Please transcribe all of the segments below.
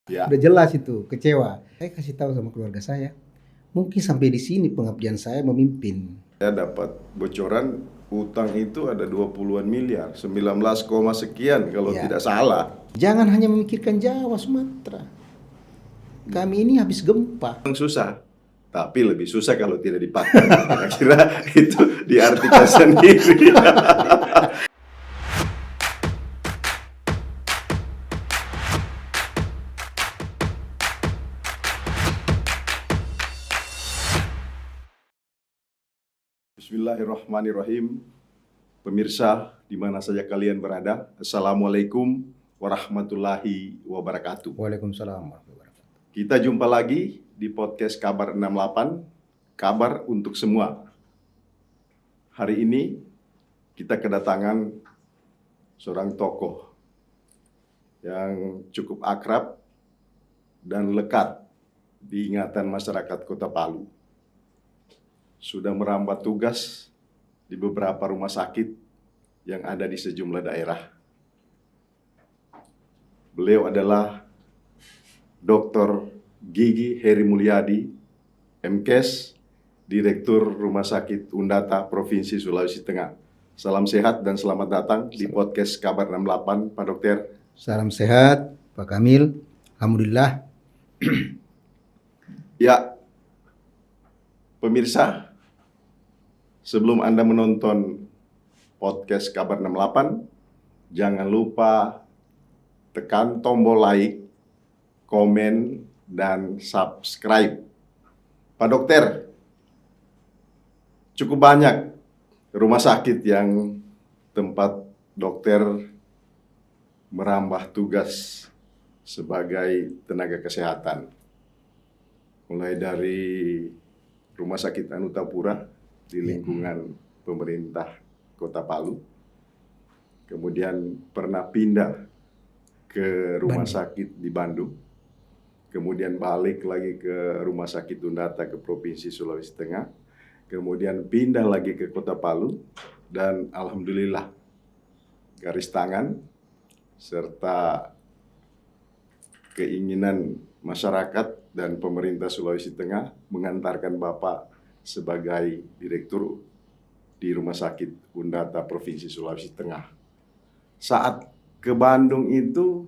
Ya. Udah jelas itu, kecewa. Saya kasih tahu sama keluarga saya, mungkin sampai di sini pengabdian saya memimpin. Saya dapat bocoran utang itu ada 20-an miliar, 19, sekian kalau Ya. tidak salah. Jangan hanya memikirkan Jawa, Sumatera. Kami ini habis gempa. Memang susah, tapi lebih susah kalau tidak dipakai. Kira-kira itu diartikan sendiri. Bismillahirrahmanirrahim. Pemirsa, di mana saja kalian berada, Assalamualaikum warahmatullahi wabarakatuh. Waalaikumsalam warahmatullahi wabarakatuh. Kita jumpa lagi di podcast Kabar 68, kabar untuk semua. Hari ini kita kedatangan seorang tokoh yang cukup akrab dan lekat di ingatan masyarakat Kota Palu. Sudah merambah tugas di beberapa rumah sakit yang ada di sejumlah daerah. Beliau adalah Dr. Gigi Heri Mulyadi, MKes, Direktur Rumah Sakit Undata Provinsi Sulawesi Tengah. Salam sehat dan selamat datang di podcast Kabar 68, Pak Dokter. Salam sehat, Pak Kamil. Alhamdulillah. Ya, pemirsa, sebelum Anda menonton podcast Kabar 68, jangan lupa tekan tombol like, komen, dan subscribe. Pak Dokter, cukup banyak rumah sakit yang tempat dokter merambah tugas sebagai tenaga kesehatan. Mulai dari Rumah Sakit Anutapura di lingkungan pemerintah Kota Palu. Kemudian pernah pindah ke rumah sakit di Bandung. Kemudian balik lagi ke Rumah Sakit Undata ke Provinsi Sulawesi Tengah. Kemudian pindah lagi ke Kota Palu. Dan alhamdulillah garis tangan serta keinginan masyarakat dan pemerintah Sulawesi Tengah mengantarkan Bapak sebagai direktur di Rumah Sakit Undata Provinsi Sulawesi Tengah. Saat ke Bandung itu,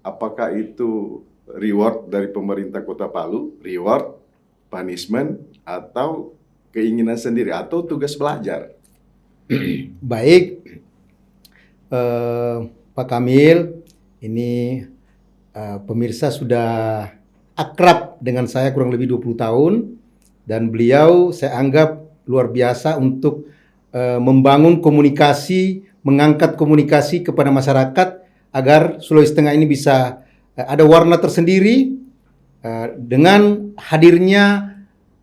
apakah itu reward dari pemerintah Kota Palu, reward, punishment, atau keinginan sendiri, atau tugas belajar? Baik, Pak Kamil, ini pemirsa sudah akrab dengan saya kurang lebih 20 tahun. Dan beliau saya anggap luar biasa untuk membangun komunikasi, mengangkat komunikasi kepada masyarakat agar Sulawesi Tengah ini bisa ada warna tersendiri. Dengan hadirnya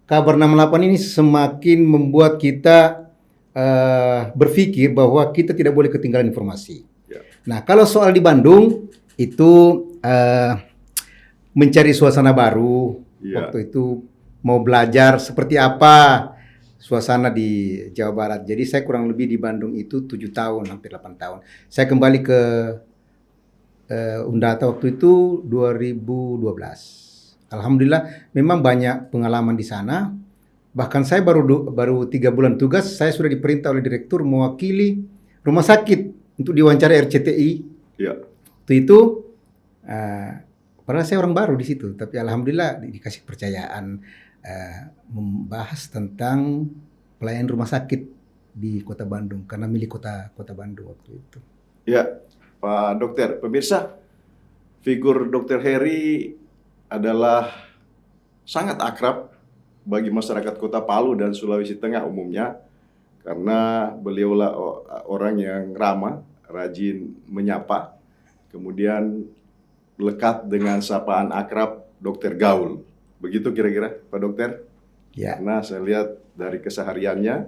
Kabar 68 ini semakin membuat kita berpikir bahwa kita tidak boleh ketinggalan informasi. Ya. Nah, kalau soal di Bandung itu mencari suasana baru. Ya. Waktu itu mau belajar seperti apa suasana di Jawa Barat. Jadi saya kurang lebih di Bandung itu 7 tahun, hampir 8 tahun. Saya kembali ke Undata waktu itu 2012. Alhamdulillah memang banyak pengalaman di sana. Bahkan saya baru 3 bulan tugas, saya sudah diperintah oleh direktur mewakili rumah sakit untuk diwawancara RCTI. Ya. Waktu itu padahal saya orang baru di situ, tapi alhamdulillah dikasih kepercayaan membahas tentang pelayanan rumah sakit di Kota Bandung karena milik Kota Bandung waktu itu. Ya, Pak Dokter, pemirsa, figur Dokter Heri adalah sangat akrab bagi masyarakat Kota Palu dan Sulawesi Tengah umumnya karena beliaulah orang yang ramah, rajin menyapa, kemudian lekat dengan sapaan akrab Dokter Gaul. Begitu kira-kira, Pak Dokter? Ya. Karena saya lihat dari kesehariannya,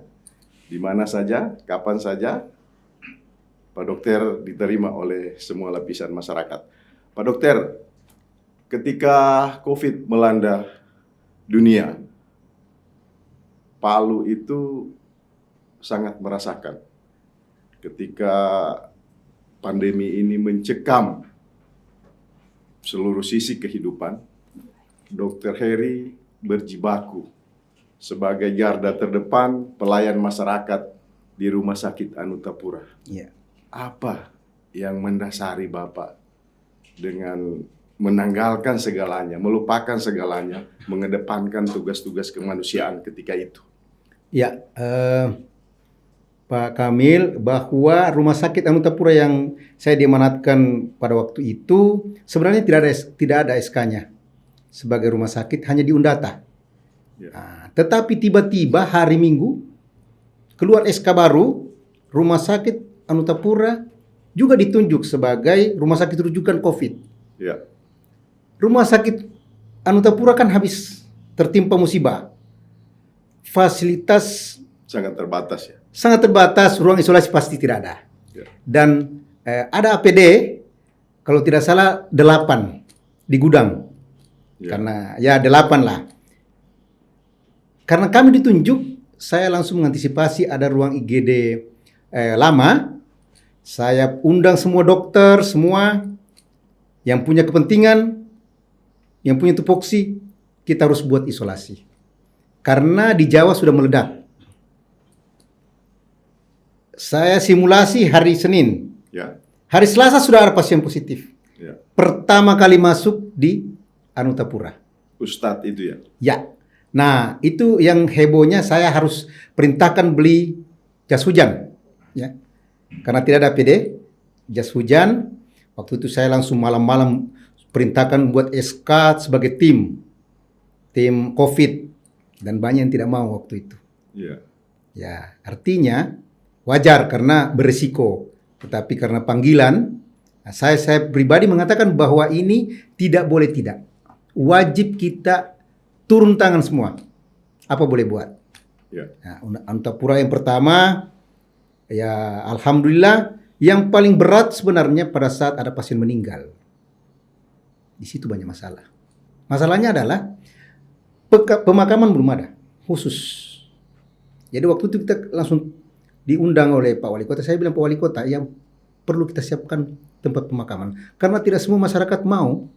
di mana saja, kapan saja, Pak Dokter diterima oleh semua lapisan masyarakat. Pak Dokter, ketika COVID melanda dunia, Palu itu sangat merasakan. Ketika pandemi ini mencekam seluruh sisi kehidupan, Dr. Heri berjibaku sebagai garda terdepan pelayan masyarakat di Rumah Sakit Anutapura. Ya. Apa yang mendasari Bapak dengan menanggalkan segalanya, melupakan segalanya, mengedepankan tugas-tugas kemanusiaan ketika itu? Ya, Pak Kamil, bahwa Rumah Sakit Anutapura yang saya diamanatkan pada waktu itu sebenarnya tidak ada SK-nya sebagai rumah sakit, hanya di Undata. Ya. Nah, tetapi tiba-tiba hari Minggu keluar SK baru, Rumah Sakit Anutapura juga ditunjuk sebagai rumah sakit rujukan COVID. Ya. Rumah Sakit Anutapura kan habis tertimpa musibah. Fasilitas Sangat terbatas ya. sangat terbatas, ruang isolasi pasti tidak ada. Ya. Dan ada APD, kalau tidak salah 8 di gudang. Ya. Karena ya 8 lah. Karena kami ditunjuk, saya langsung mengantisipasi ada ruang IGD lama. Saya undang semua dokter, semua yang punya kepentingan, yang punya tupoksi, kita harus buat isolasi. Karena di Jawa sudah meledak. Saya simulasi hari Senin. Ya. Hari Selasa sudah ada pasien positif. Ya. Pertama kali masuk di Anutapura. Ustadz itu ya. Ya. Nah, itu yang hebohnya, saya harus perintahkan beli jas hujan. Ya. Karena tidak ada APD, jas hujan. Waktu itu saya langsung malam-malam perintahkan buat SK sebagai tim COVID. Dan banyak yang tidak mau waktu itu. Ya. Ya, artinya wajar karena berisiko. Tetapi karena panggilan, saya pribadi mengatakan bahwa ini tidak boleh tidak. Wajib kita turun tangan semua. Apa boleh buat? Ya. Nah, Anutapura yang pertama, ya alhamdulillah, yang paling berat sebenarnya pada saat ada pasien meninggal. Di situ banyak masalah. Masalahnya adalah pemakaman belum ada, khusus. Jadi waktu itu kita langsung diundang oleh Pak Wali Kota. Saya bilang, Pak Wali Kota, yang perlu kita siapkan tempat pemakaman. Karena tidak semua masyarakat mau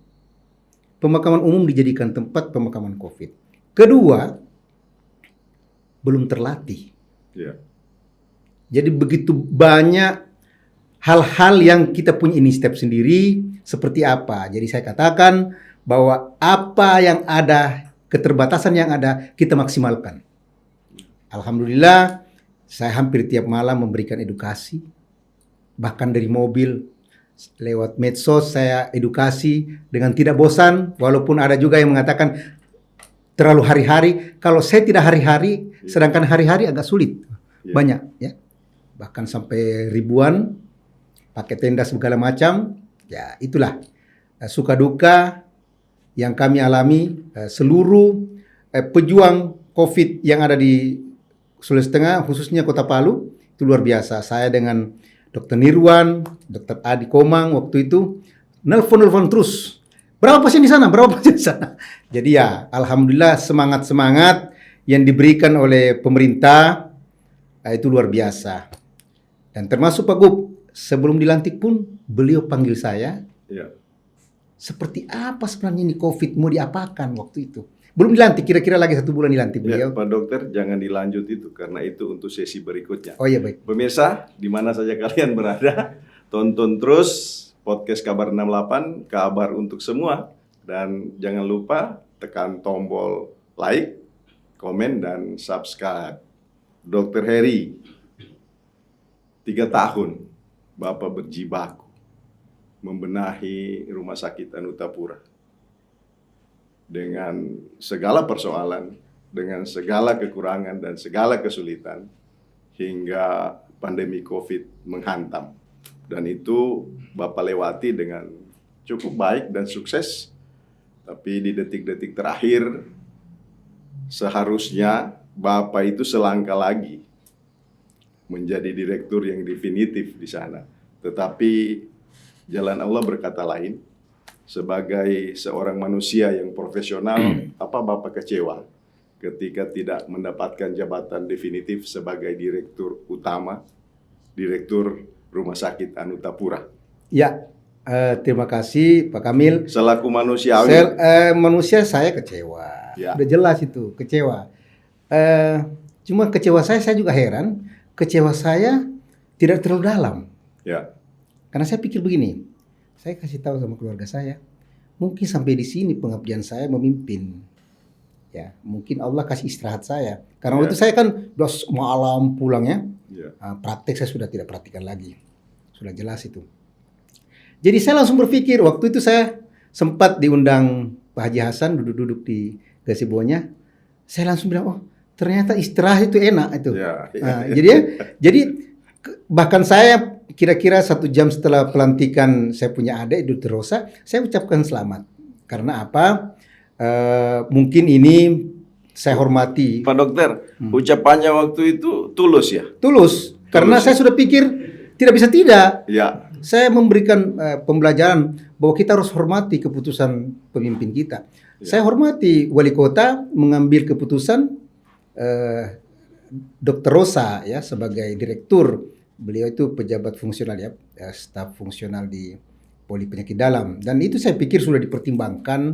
pemakaman umum dijadikan tempat pemakaman COVID. Kedua, belum terlatih. Ya. Jadi begitu banyak hal-hal yang kita punya inisiatif sendiri, seperti apa. Jadi saya katakan bahwa apa yang ada, keterbatasan yang ada, kita maksimalkan. Alhamdulillah, saya hampir tiap malam memberikan edukasi. Bahkan dari mobil, lewat medsos saya edukasi dengan tidak bosan. Walaupun ada juga yang mengatakan terlalu hari-hari. Kalau saya tidak hari-hari, sedangkan hari-hari agak sulit. Ya. Banyak ya. Bahkan sampai ribuan, pakai tenda segala macam. Ya itulah suka duka yang kami alami, seluruh pejuang COVID yang ada di Sulawesi Tengah, khususnya Kota Palu, itu luar biasa. Saya dengan Dr. Nirwan, Dr. Adi Komang waktu itu nelpon terus. Berapa pasien di sana? Berapa pasien di sana? Jadi ya, alhamdulillah semangat-semangat yang diberikan oleh pemerintah itu luar biasa. Dan termasuk Pak Gub, sebelum dilantik pun beliau panggil saya. Ya. Seperti apa sebenarnya ini COVID, mau diapakan waktu itu? Belum dilantik, kira-kira lagi 1 bulan dilantik Ya, beliau. Pak Dokter, jangan dilanjut itu karena itu untuk sesi berikutnya. Oh iya baik. Pemirsa, di mana saja kalian berada, tonton terus podcast Kabar 68, kabar untuk semua. Dan jangan lupa tekan tombol like, komen, dan subscribe. Dr. Heri, 3 tahun Bapak berjibaku membenahi Rumah Sakit Anutapura. Dengan segala persoalan, dengan segala kekurangan dan segala kesulitan, hingga pandemi COVID menghantam. Dan itu Bapak lewati dengan cukup baik dan sukses. Tapi di detik-detik terakhir, seharusnya Bapak itu selangkah lagi menjadi direktur yang definitif di sana. Tetapi jalan Allah berkata lain. Sebagai seorang manusia yang profesional, apa Bapak kecewa ketika tidak mendapatkan jabatan definitif sebagai direktur utama, direktur Rumah Sakit Anutapura? Ya, Terima kasih Pak Kamil. Selaku manusiawi. Manusia saya kecewa. Ya. Udah jelas itu, kecewa. Cuma kecewa saya juga heran. Kecewa saya tidak terlalu dalam. Ya. Karena saya pikir begini, saya kasih tahu sama keluarga saya, mungkin sampai di sini pengabdian saya memimpin. Ya, mungkin Allah kasih istirahat saya. Karena waktu itu saya kan udah malam pulangnya, praktek saya sudah tidak praktikan lagi. Sudah jelas itu. Jadi saya langsung berpikir, waktu itu saya sempat diundang Pak Haji Hasan duduk-duduk di gazebo-nya. Saya langsung bilang, oh ternyata istirahat itu enak itu. Ya. Jadi bahkan saya kira-kira 1 jam setelah pelantikan saya punya adik Dr. Rosa, saya ucapkan selamat. Karena apa? Mungkin ini saya hormati. Pak Dokter, ucapannya waktu itu tulus ya? Tulus. Karena saya sudah pikir tidak bisa tidak. Ya. Saya memberikan pembelajaran bahwa kita harus hormati keputusan pemimpin kita. Ya. Saya hormati wali kota mengambil keputusan Dr. Rosa ya sebagai direktur. Beliau itu pejabat fungsional ya, staf fungsional di Poli Penyakit Dalam. Dan itu saya pikir sudah dipertimbangkan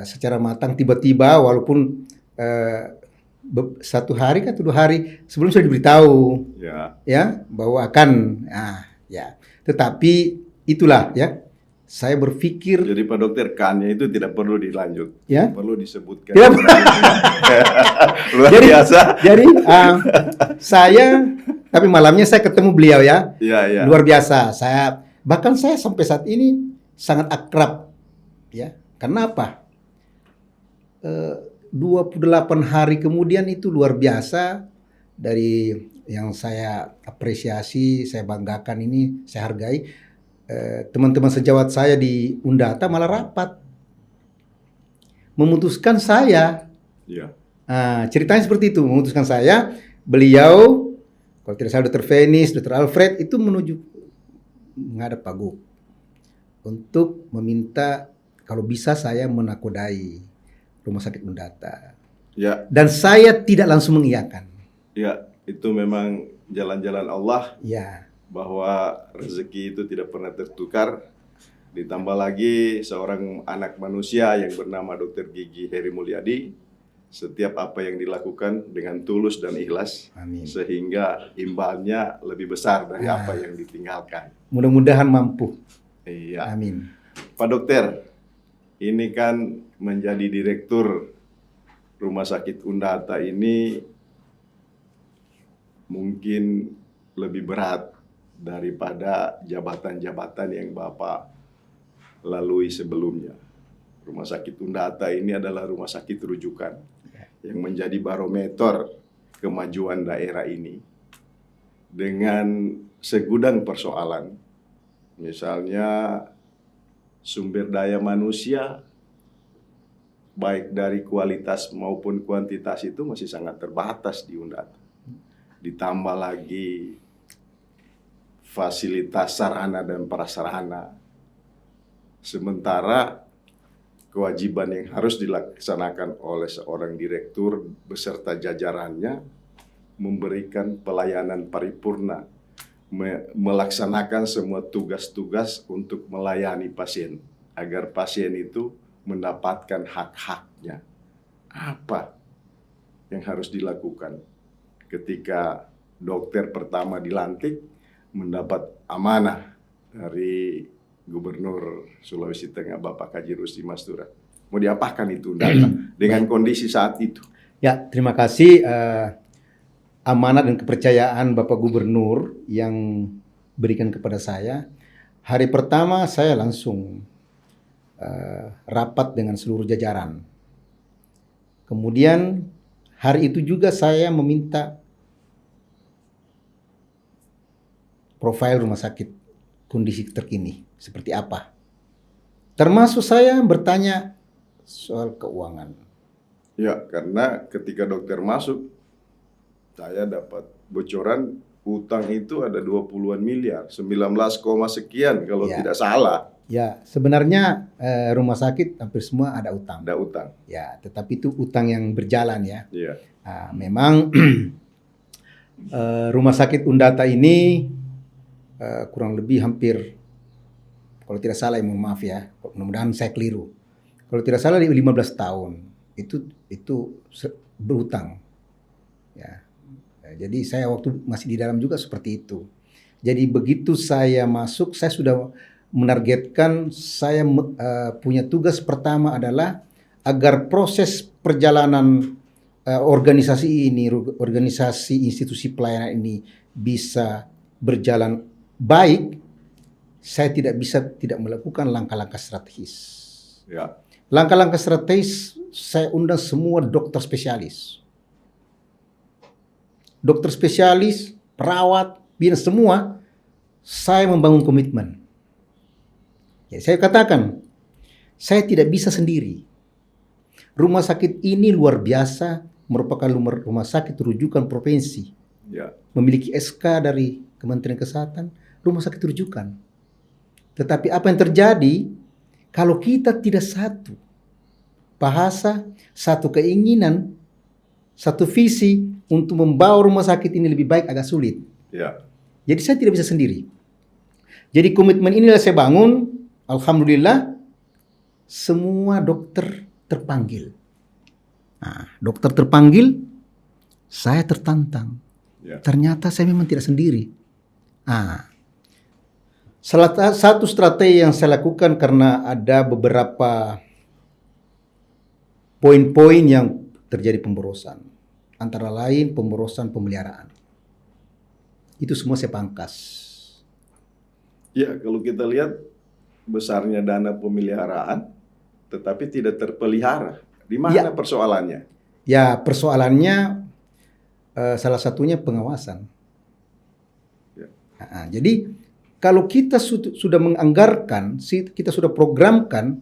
secara matang. Tiba-tiba walaupun 1 hari atau 2 hari sebelum sudah diberitahu ya bahwa akan ya. Tetapi itulah ya, saya berpikir. Jadi Pak Dokter, kannya itu tidak perlu dilanjut, ya? Perlu disebutkan. Tidak. Luar biasa. Jadi saya, tapi malamnya saya ketemu beliau ya. Ya. Luar biasa. Bahkan saya sampai saat ini sangat akrab ya. Karena apa? 28 hari kemudian itu luar biasa. Dari yang saya apresiasi, saya banggakan ini, saya hargai, teman-teman sejawat saya di Undata malah rapat memutuskan saya. Ya. Ceritanya seperti itu, memutuskan saya. Beliau, kalau tidak salah Dr. Fenis, Dr. Alfred itu menuju menghadap Pak Gub untuk meminta kalau bisa saya menakodai Rumah Sakit Undata. Ya. Dan saya tidak langsung mengiyakan. Ya, itu memang jalan-jalan Allah. Ya. Bahwa rezeki itu tidak pernah tertukar. Ditambah lagi seorang anak manusia yang bernama Dr. Gigi Heri Mulyadi. Setiap apa yang dilakukan dengan tulus dan ikhlas. Amin. Sehingga imbalnya lebih besar dari apa yang ditinggalkan. Mudah-mudahan mampu. Iya. Amin. Pak Dokter, ini kan menjadi direktur Rumah Sakit Undata ini mungkin lebih berat daripada jabatan-jabatan yang Bapak lalui sebelumnya. Rumah Sakit Undata ini adalah rumah sakit rujukan yang menjadi barometer kemajuan daerah ini dengan segudang persoalan. Misalnya sumber daya manusia baik dari kualitas maupun kuantitas itu masih sangat terbatas di Undata. Ditambah lagi fasilitas sarana dan prasarana. Sementara kewajiban yang harus dilaksanakan oleh seorang direktur beserta jajarannya memberikan pelayanan paripurna, melaksanakan semua tugas-tugas untuk melayani pasien agar pasien itu mendapatkan hak-haknya. Apa yang harus dilakukan ketika dokter pertama dilantik mendapat amanah dari Gubernur Sulawesi Tengah Bapak Haji Rusdi Mastura? Mau diapakan itu Undata dengan kondisi saat itu? Ya, terima kasih. Amanat dan kepercayaan Bapak Gubernur yang berikan kepada saya. Hari pertama saya langsung rapat dengan seluruh jajaran. Kemudian hari itu juga saya meminta profil rumah sakit, kondisi terkini seperti apa. Termasuk saya bertanya soal keuangan. Ya, karena ketika dokter masuk, saya dapat bocoran utang itu ada 20-an miliar, 19, sekian kalau tidak salah. Ya, sebenarnya rumah sakit hampir semua ada utang. Ada utang. Ya, tetapi itu utang yang berjalan ya. Iya. Memang rumah sakit Undata ini kurang lebih hampir Kalau tidak salah, mohon maaf ya. Mudah-mudahan saya keliru. Kalau tidak salah 15 tahun. Itu berhutang. Ya. Jadi saya waktu masih di dalam juga seperti itu. Jadi begitu saya masuk, saya sudah menargetkan, saya punya tugas pertama adalah agar proses perjalanan organisasi ini, organisasi institusi pelayanan ini bisa berjalan baik. Saya tidak bisa tidak melakukan langkah-langkah strategis. Ya. Langkah-langkah strategis, saya undang semua dokter spesialis. Dokter spesialis, perawat, bidan semua, saya membangun komitmen. Ya, saya katakan, saya tidak bisa sendiri. Rumah sakit ini luar biasa, merupakan rumah sakit rujukan provinsi. Ya. Memiliki SK dari Kementerian Kesehatan, rumah sakit rujukan. Tetapi apa yang terjadi kalau kita tidak satu bahasa, satu keinginan, satu visi untuk membawa rumah sakit ini lebih baik, agak sulit. Ya. Jadi saya tidak bisa sendiri. Jadi komitmen inilah saya bangun. Alhamdulillah semua dokter terpanggil. Nah, dokter terpanggil, saya tertantang. Ya. Ternyata saya memang tidak sendiri. Salah satu strategi yang saya lakukan karena ada beberapa poin-poin yang terjadi pemborosan. Antara lain pemborosan pemeliharaan. Itu semua saya pangkas. Ya, kalau kita lihat besarnya dana pemeliharaan, tetapi tidak terpelihara. Di mana persoalannya? Ya, persoalannya salah satunya pengawasan. Ya. Jadi kalau kita sudah menganggarkan, kita sudah programkan,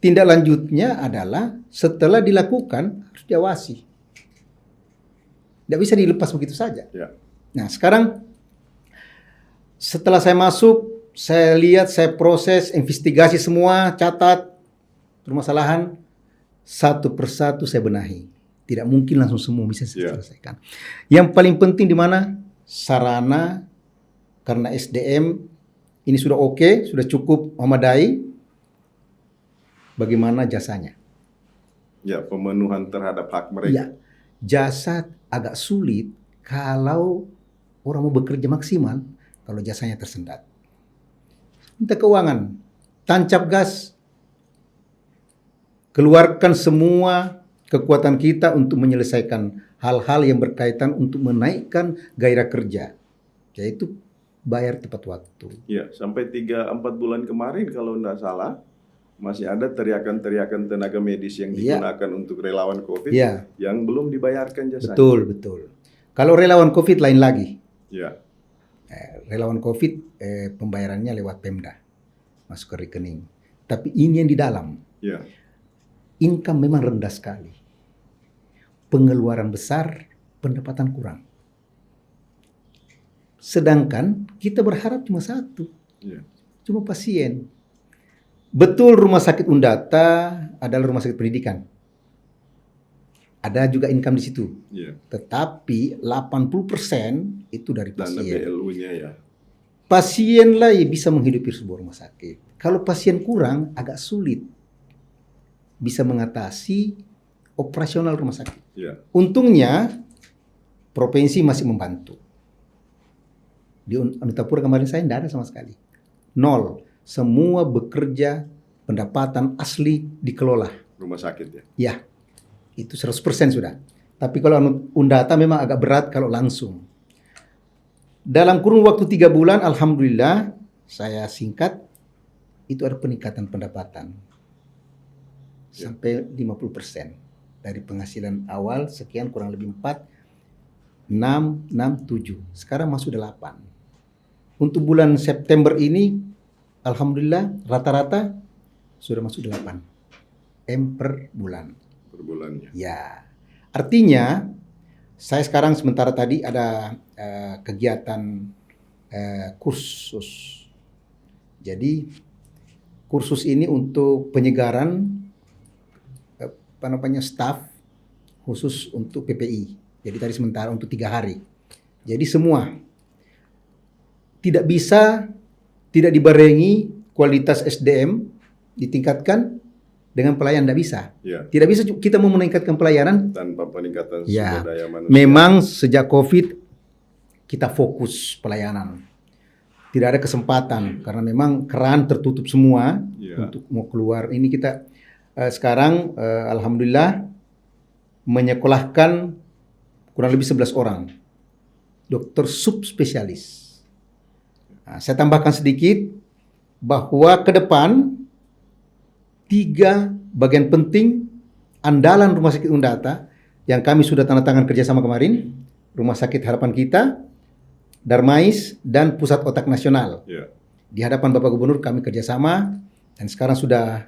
tindak lanjutnya adalah setelah dilakukan harus diawasi. Tidak bisa dilepas begitu saja. Ya. Nah, sekarang setelah saya masuk, saya lihat, saya proses, investigasi semua, catat permasalahan, satu persatu saya benahi. Tidak mungkin langsung semua bisa saya selesaikan. Yang paling penting di mana? Sarana, karena SDM ini sudah oke, sudah cukup memadai. Bagaimana jasanya? Ya, pemenuhan terhadap hak mereka. Ya, jasa agak sulit kalau orang mau bekerja maksimal, kalau jasanya tersendat. Minta keuangan, tancap gas, keluarkan semua kekuatan kita untuk menyelesaikan hal-hal yang berkaitan untuk menaikkan gairah kerja, yaitu bayar tepat waktu. Ya, sampai 3-4 bulan kemarin kalau tidak salah, masih ada teriakan-teriakan tenaga medis yang digunakan untuk relawan COVID yang belum dibayarkan jasanya. Betul. Kalau relawan COVID lain lagi. Ya. Relawan COVID pembayarannya lewat Pemda, masuk ke rekening. Tapi ini yang di dalam. Ya. Income memang rendah sekali. Pengeluaran besar, pendapatan kurang. Sedangkan kita berharap cuma satu, cuma pasien. Betul rumah sakit Undata adalah rumah sakit pendidikan. Ada juga income di situ. Tetapi 80% itu dari pasien. Dana BLU-nya ya. Pasienlah yang bisa menghidupi sebuah rumah sakit. Kalau pasien kurang, agak sulit bisa mengatasi operasional rumah sakit. Untungnya provinsi masih membantu. Di Anutapura kemarin saya tidak ada sama sekali. 0. Semua bekerja, pendapatan asli dikelola. Rumah sakit ya? Ya, itu 100% sudah. Tapi kalau Undata memang agak berat kalau langsung. Dalam kurun waktu 3 bulan, alhamdulillah, saya singkat, itu ada peningkatan pendapatan. Sampai 50%. Dari penghasilan awal, sekian kurang lebih 4, 6, 7. Sekarang masuk 8. Untuk bulan September ini, alhamdulillah rata-rata sudah masuk 8 M per bulan. Per bulannya. Ya, artinya saya sekarang sementara tadi ada kegiatan kursus. Jadi kursus ini untuk penyegaran staf khusus untuk PPI. Jadi tadi sementara untuk 3 hari. Jadi semua tidak bisa tidak dibarengi kualitas SDM ditingkatkan dengan pelayanan tidak bisa. Ya. Tidak bisa kita mau meningkatkan pelayanan Tanpa peningkatan ya. sumber daya manusia. Memang sejak COVID kita fokus pelayanan. Tidak ada kesempatan karena memang keran tertutup semua untuk mau keluar. Ini kita sekarang alhamdulillah menyekolahkan kurang lebih 11 orang dokter subspesialis. Nah, saya tambahkan sedikit bahwa ke depan 3 bagian penting andalan Rumah Sakit Undata yang kami sudah tanda tangan kerjasama kemarin, Rumah Sakit Harapan Kita, Darmais, dan Pusat Otak Nasional. Ya. Di hadapan Bapak Gubernur kami kerjasama dan sekarang sudah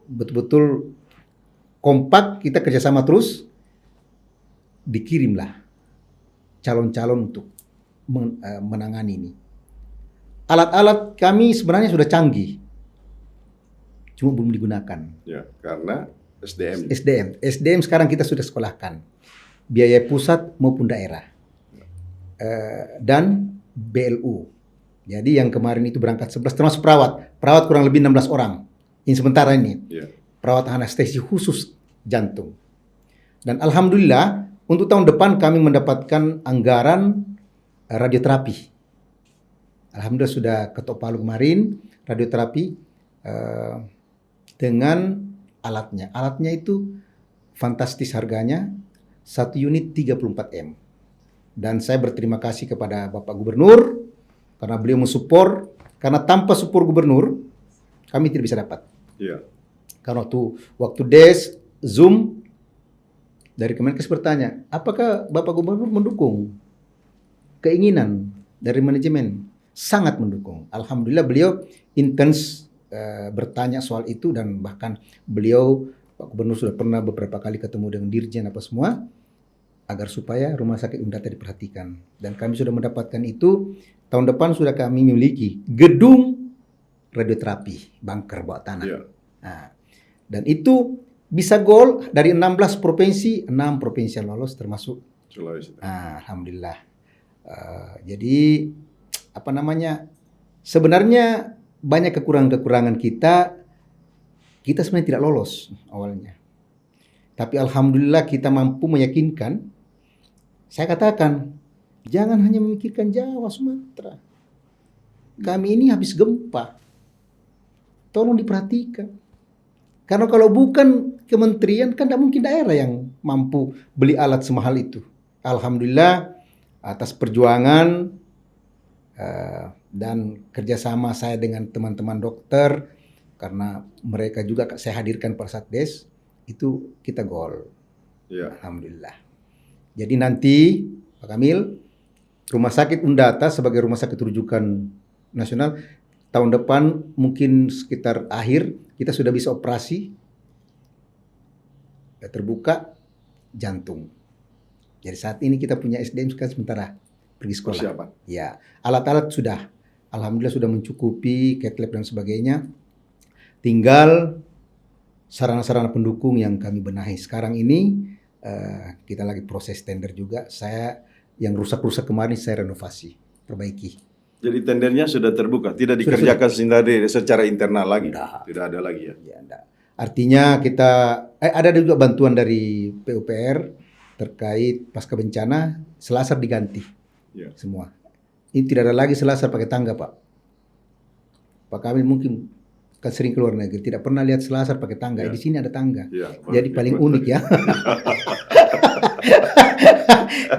betul-betul kompak, kita kerjasama terus. Dikirimlah calon-calon untuk menangani ini. Alat-alat kami sebenarnya sudah canggih, cuma belum digunakan. Ya, karena SDM. SDM sekarang kita sudah sekolahkan, biaya pusat maupun daerah, dan BLU. Jadi yang kemarin itu berangkat 11 termasuk perawat kurang lebih 16 orang. Ini sementara ini, perawat anestesi khusus jantung. Dan alhamdulillah untuk tahun depan kami mendapatkan anggaran radioterapi. Alhamdulillah sudah ketok palu kemarin radioterapi dengan alatnya. Alatnya itu fantastis harganya, 1 unit 34 M. Dan saya berterima kasih kepada Bapak Gubernur karena beliau mensupport, karena tanpa support Gubernur kami tidak bisa dapat. Iya. Karena waktu DES, Zoom, dari Kemenkes bertanya, apakah Bapak Gubernur mendukung keinginan dari manajemen? Sangat mendukung. Alhamdulillah beliau intens bertanya soal itu dan bahkan beliau, Pak Gubernur sudah pernah beberapa kali ketemu dengan Dirjen apa semua, agar supaya Rumah Sakit Undata diperhatikan. Dan kami sudah mendapatkan itu, tahun depan sudah kami memiliki gedung radioterapi, bunker bawah tanah. Iya. Nah, dan itu bisa goal dari 16 provinsi, 6 provinsi yang lolos termasuk Sulawesi. alhamdulillah. Jadi sebenarnya banyak kekurangan-kekurangan kita sebenarnya tidak lolos awalnya. Tapi alhamdulillah kita mampu meyakinkan. Saya katakan, jangan hanya memikirkan Jawa, Sumatera. Kami ini habis gempa. Tolong diperhatikan. Karena kalau bukan kementerian, kan tidak mungkin daerah yang mampu beli alat semahal itu. Alhamdulillah, atas perjuangan dan kerjasama saya dengan teman-teman dokter, karena mereka juga saya hadirkan pada saat DES, itu kita goal. Ya. Alhamdulillah. Jadi nanti Pak Kamil, Rumah Sakit Undata sebagai rumah sakit rujukan nasional, tahun depan mungkin sekitar akhir kita sudah bisa operasi terbuka jantung. Jadi saat ini kita punya SDM sementara pergi sekolah. Persiapan. Ya, alat-alat sudah, alhamdulillah sudah mencukupi, cath lab dan sebagainya. Tinggal sarana-sarana pendukung yang kami benahi sekarang ini. Kita lagi proses tender juga. Saya yang rusak-rusak kemarin saya renovasi, perbaiki. Jadi tendernya sudah terbuka, tidak dikerjakan secara internal lagi. Tidak ada lagi ya. Ya, enggak. Artinya kita ada juga bantuan dari PUPR terkait pasca bencana, selasar diganti. Ya. Semua. Ini tidak ada lagi selasar pakai tangga, Pak. Pak Kamil mungkin kan sering keluar negeri, tidak pernah lihat selasar pakai tangga. Ya. Di sini ada tangga. Ya, jadi paling unik ya.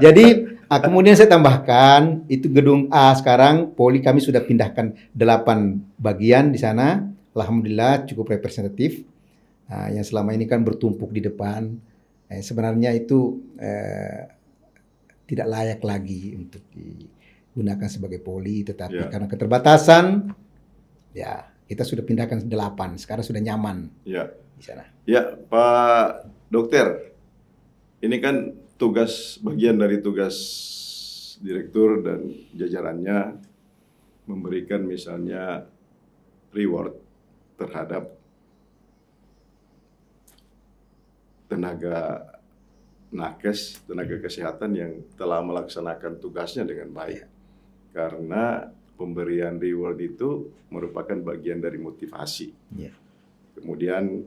Jadi kemudian saya tambahkan itu gedung A sekarang Poli kami sudah pindahkan 8 bagian di sana. Alhamdulillah cukup representatif. Yang selama ini kan bertumpuk di depan. Sebenarnya itu tidak layak lagi untuk digunakan sebagai Poli, tetapi karena keterbatasan, ya kita sudah pindahkan 8. Sekarang sudah nyaman di sana. Ya, Pak Dokter, ini kan bagian dari tugas direktur dan jajarannya memberikan misalnya reward terhadap tenaga nakes, tenaga kesehatan yang telah melaksanakan tugasnya dengan baik. Karena pemberian reward itu merupakan bagian dari motivasi. Ya. Kemudian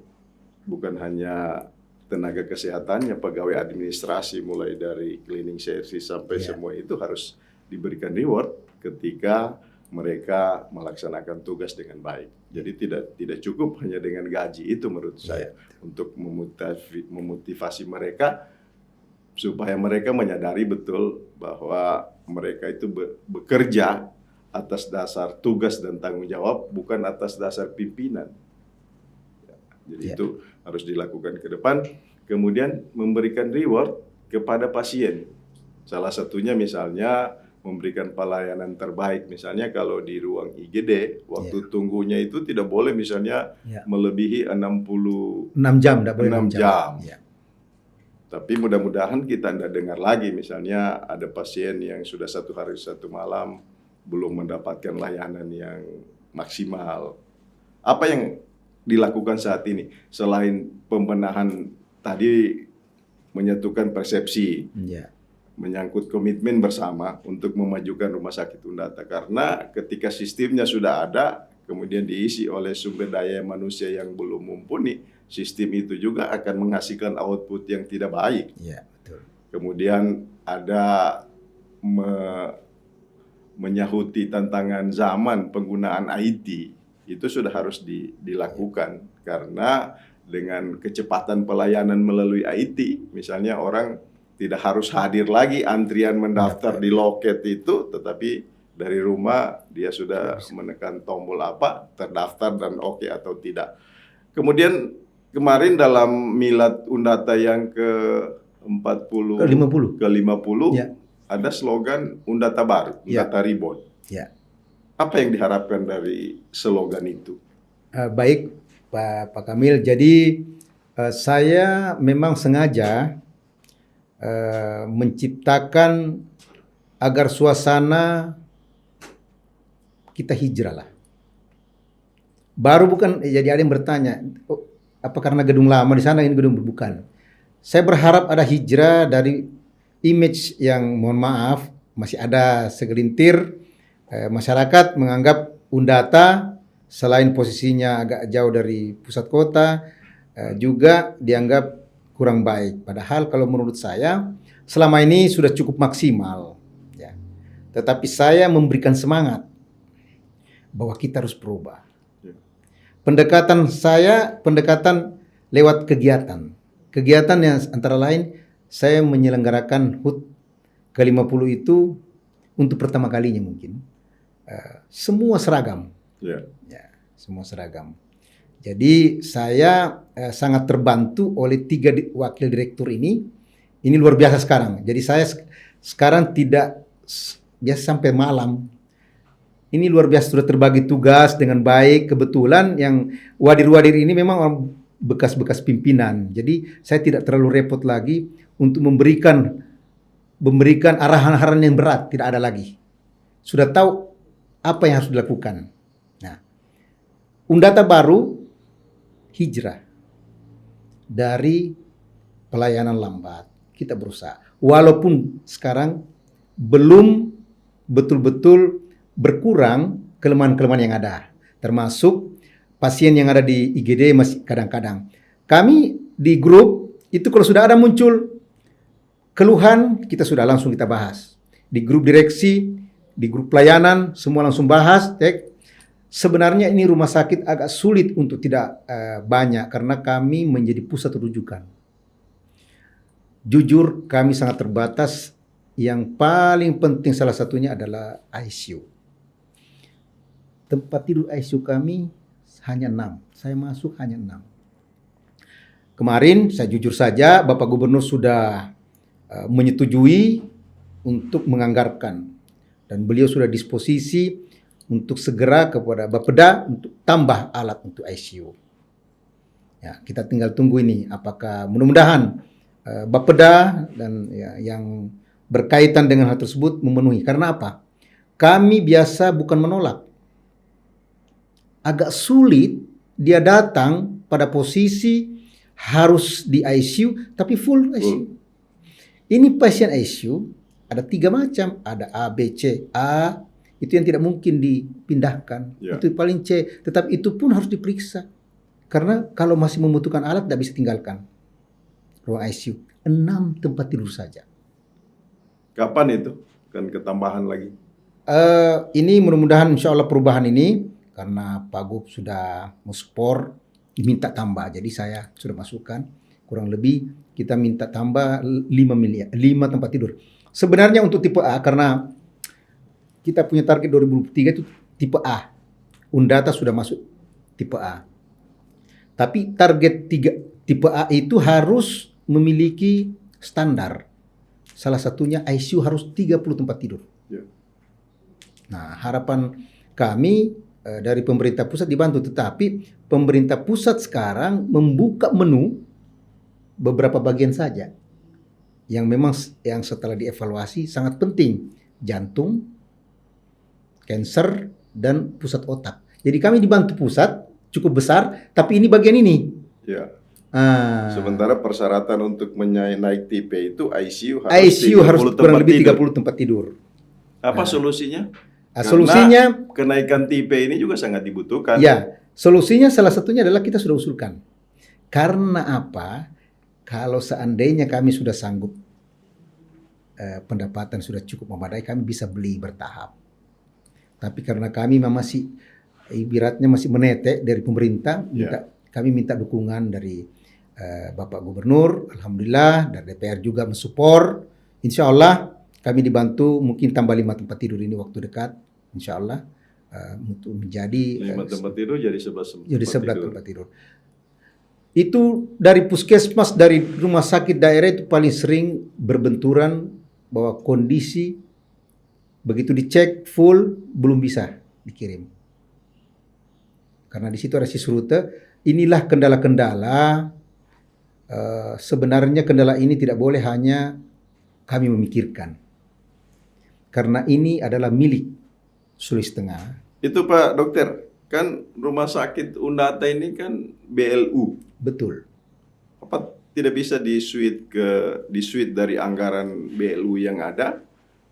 bukan hanya tenaga kesehatannya, pegawai administrasi mulai dari cleaning service sampai semua itu harus diberikan reward ketika mereka melaksanakan tugas dengan baik. Jadi tidak cukup hanya dengan gaji itu menurut saya untuk memotivasi mereka supaya mereka menyadari betul bahwa mereka itu bekerja atas dasar tugas dan tanggung jawab, bukan atas dasar pimpinan. Jadi itu harus dilakukan ke depan. Kemudian memberikan reward kepada pasien. Salah satunya misalnya memberikan pelayanan terbaik. Misalnya kalau di ruang IGD, waktu tunggunya itu tidak boleh misalnya melebihi 6 jam, tidak boleh 6 jam. Ya. Tapi mudah-mudahan kita tidak dengar lagi misalnya ada pasien yang sudah 1 hari 1 malam belum mendapatkan layanan yang maksimal. Apa yang dilakukan saat ini selain pembenahan tadi, menyatukan persepsi, menyangkut komitmen bersama untuk memajukan rumah sakit Undata, karena ketika sistemnya sudah ada kemudian diisi oleh sumber daya manusia yang belum mumpuni, sistem itu juga akan menghasilkan output yang tidak baik. Betul. Kemudian ada menyahuti tantangan zaman penggunaan IT, itu sudah harus dilakukan karena dengan kecepatan pelayanan melalui IT, misalnya orang tidak harus hadir lagi antrian mendaftar di loket itu, tetapi dari rumah dia sudah menekan tombol apa, terdaftar dan oke atau tidak. Kemudian kemarin dalam Milad Undata yang ke-40 ke-50 ada slogan Undata baru, Undata Reborn. Apa yang diharapkan dari slogan itu? Baik Pak Kamil, jadi saya memang sengaja menciptakan agar suasana kita hijrah lah. Baru bukan, jadi ada yang bertanya, apa karena gedung lama di sana ini gedung bukan. Saya berharap ada hijrah dari image yang mohon maaf masih ada segelintir masyarakat menganggap Undata selain posisinya agak jauh dari pusat kota juga dianggap kurang baik. Padahal kalau menurut saya selama ini sudah cukup maksimal. Ya. Tetapi saya memberikan semangat bahwa kita harus berubah. Pendekatan saya, pendekatan lewat kegiatan. Kegiatan yang antara lain saya menyelenggarakan HUT ke-50 itu untuk pertama kalinya mungkin. Semua seragam. Ya, semua seragam. Jadi saya sangat terbantu oleh 3 wakil direktur ini. Ini luar biasa sekarang. Jadi saya sekarang tidak biasa sampai malam. Ini luar biasa sudah terbagi tugas dengan baik. Kebetulan yang wadir-wadir ini memang bekas-bekas pimpinan. Jadi saya tidak terlalu repot lagi untuk memberikan arahan-arahan yang berat. Tidak ada lagi. Sudah tahu apa yang harus dilakukan. Nah, Undata baru hijrah dari pelayanan lambat. Kita berusaha. Walaupun sekarang belum betul-betul berkurang kelemahan-kelemahan yang ada. Termasuk pasien yang ada di IGD masih kadang-kadang. Kami di grup itu kalau sudah ada muncul keluhan, kita sudah langsung kita bahas. Di grup direksi, di grup pelayanan, semua langsung bahas. Sebenarnya ini rumah sakit agak sulit untuk tidak banyak karena kami menjadi pusat rujukan. Jujur kami sangat terbatas. Yang paling penting salah satunya adalah ICU. Tempat tidur ICU kami hanya 6. Saya masuk hanya 6. Kemarin saya jujur saja Bapak Gubernur sudah menyetujui untuk menganggarkan. Dan beliau sudah disposisi untuk segera kepada Bapeda untuk tambah alat untuk ICU. Ya, kita tinggal tunggu ini apakah mudah-mudahan Bapeda dan yang berkaitan dengan hal tersebut memenuhi. Karena apa? Kami biasa bukan menolak. Agak sulit dia datang pada posisi harus di ICU tapi full ICU. Ini pasien ICU ada 3 macam, ada A, B, C. A itu yang tidak mungkin dipindahkan. Ya. Itu paling C. Tetapi itu pun harus diperiksa. Karena kalau masih membutuhkan alat, tidak bisa tinggalkan ruang ICU. 6 tempat tidur saja. Kapan itu? Kan ketambahan lagi. Ini mudah-mudahan insya Allah perubahan ini, karena Pak Gub sudah muspor, diminta tambah. Jadi saya sudah masukkan, kurang lebih kita minta tambah 5 tempat tidur. Sebenarnya untuk tipe A, karena kita punya target 2023 itu tipe A. Undata sudah masuk tipe A. Tapi target tipe A itu harus memiliki standar. Salah satunya ICU harus 30 tempat tidur. Ya. Nah, harapan kami dari pemerintah pusat dibantu, tetapi pemerintah pusat sekarang membuka menu beberapa bagian saja yang memang yang setelah dievaluasi sangat penting, jantung, kanker, dan pusat otak. Jadi kami dibantu pusat cukup besar, tapi ini bagian ini. Ya. Sementara persyaratan untuk naik tipe itu ICU harus kurang lebih 30 tempat tidur. Apa solusinya? Solusinya kenaikan tipe ini juga sangat dibutuhkan. Ya, solusinya salah satunya adalah kita sudah usulkan. Karena apa? Kalau seandainya kami sudah sanggup, pendapatan sudah cukup memadai, kami bisa beli bertahap. Tapi karena kami masih ibaratnya masih menetek dari pemerintah, kami minta dukungan dari Bapak Gubernur, alhamdulillah, dan DPR juga mensupport. Insya Allah kami dibantu mungkin tambah 5 tempat tidur ini waktu dekat, insya Allah untuk menjadi 5 tempat tidur jadi 11 tempat tidur. Itu dari puskesmas, dari rumah sakit daerah itu paling sering berbenturan bahwa kondisi begitu dicek full belum bisa dikirim. Karena di situ ada sisrute. Inilah kendala-kendala. Sebenarnya kendala ini tidak boleh hanya kami memikirkan. Karena ini adalah milik Sulawesi Tengah. Itu Pak Dokter, kan rumah sakit Undata ini kan BLU. Betul. Apa tidak bisa di suite dari anggaran BLU yang ada?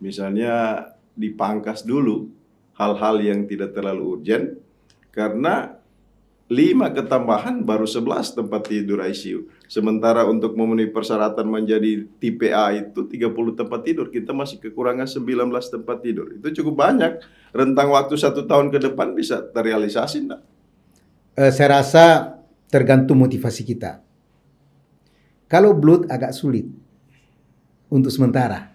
Misalnya dipangkas dulu hal-hal yang tidak terlalu urgent, karena 5 ketambahan baru 11 tempat tidur ICU. Sementara untuk memenuhi persyaratan menjadi tipe A itu 30 tempat tidur. Kita masih kekurangan 19 tempat tidur. Itu cukup banyak. Rentang waktu 1 tahun ke depan bisa terrealisasi enggak? Saya rasa tergantung motivasi kita. Kalau blood agak sulit untuk sementara.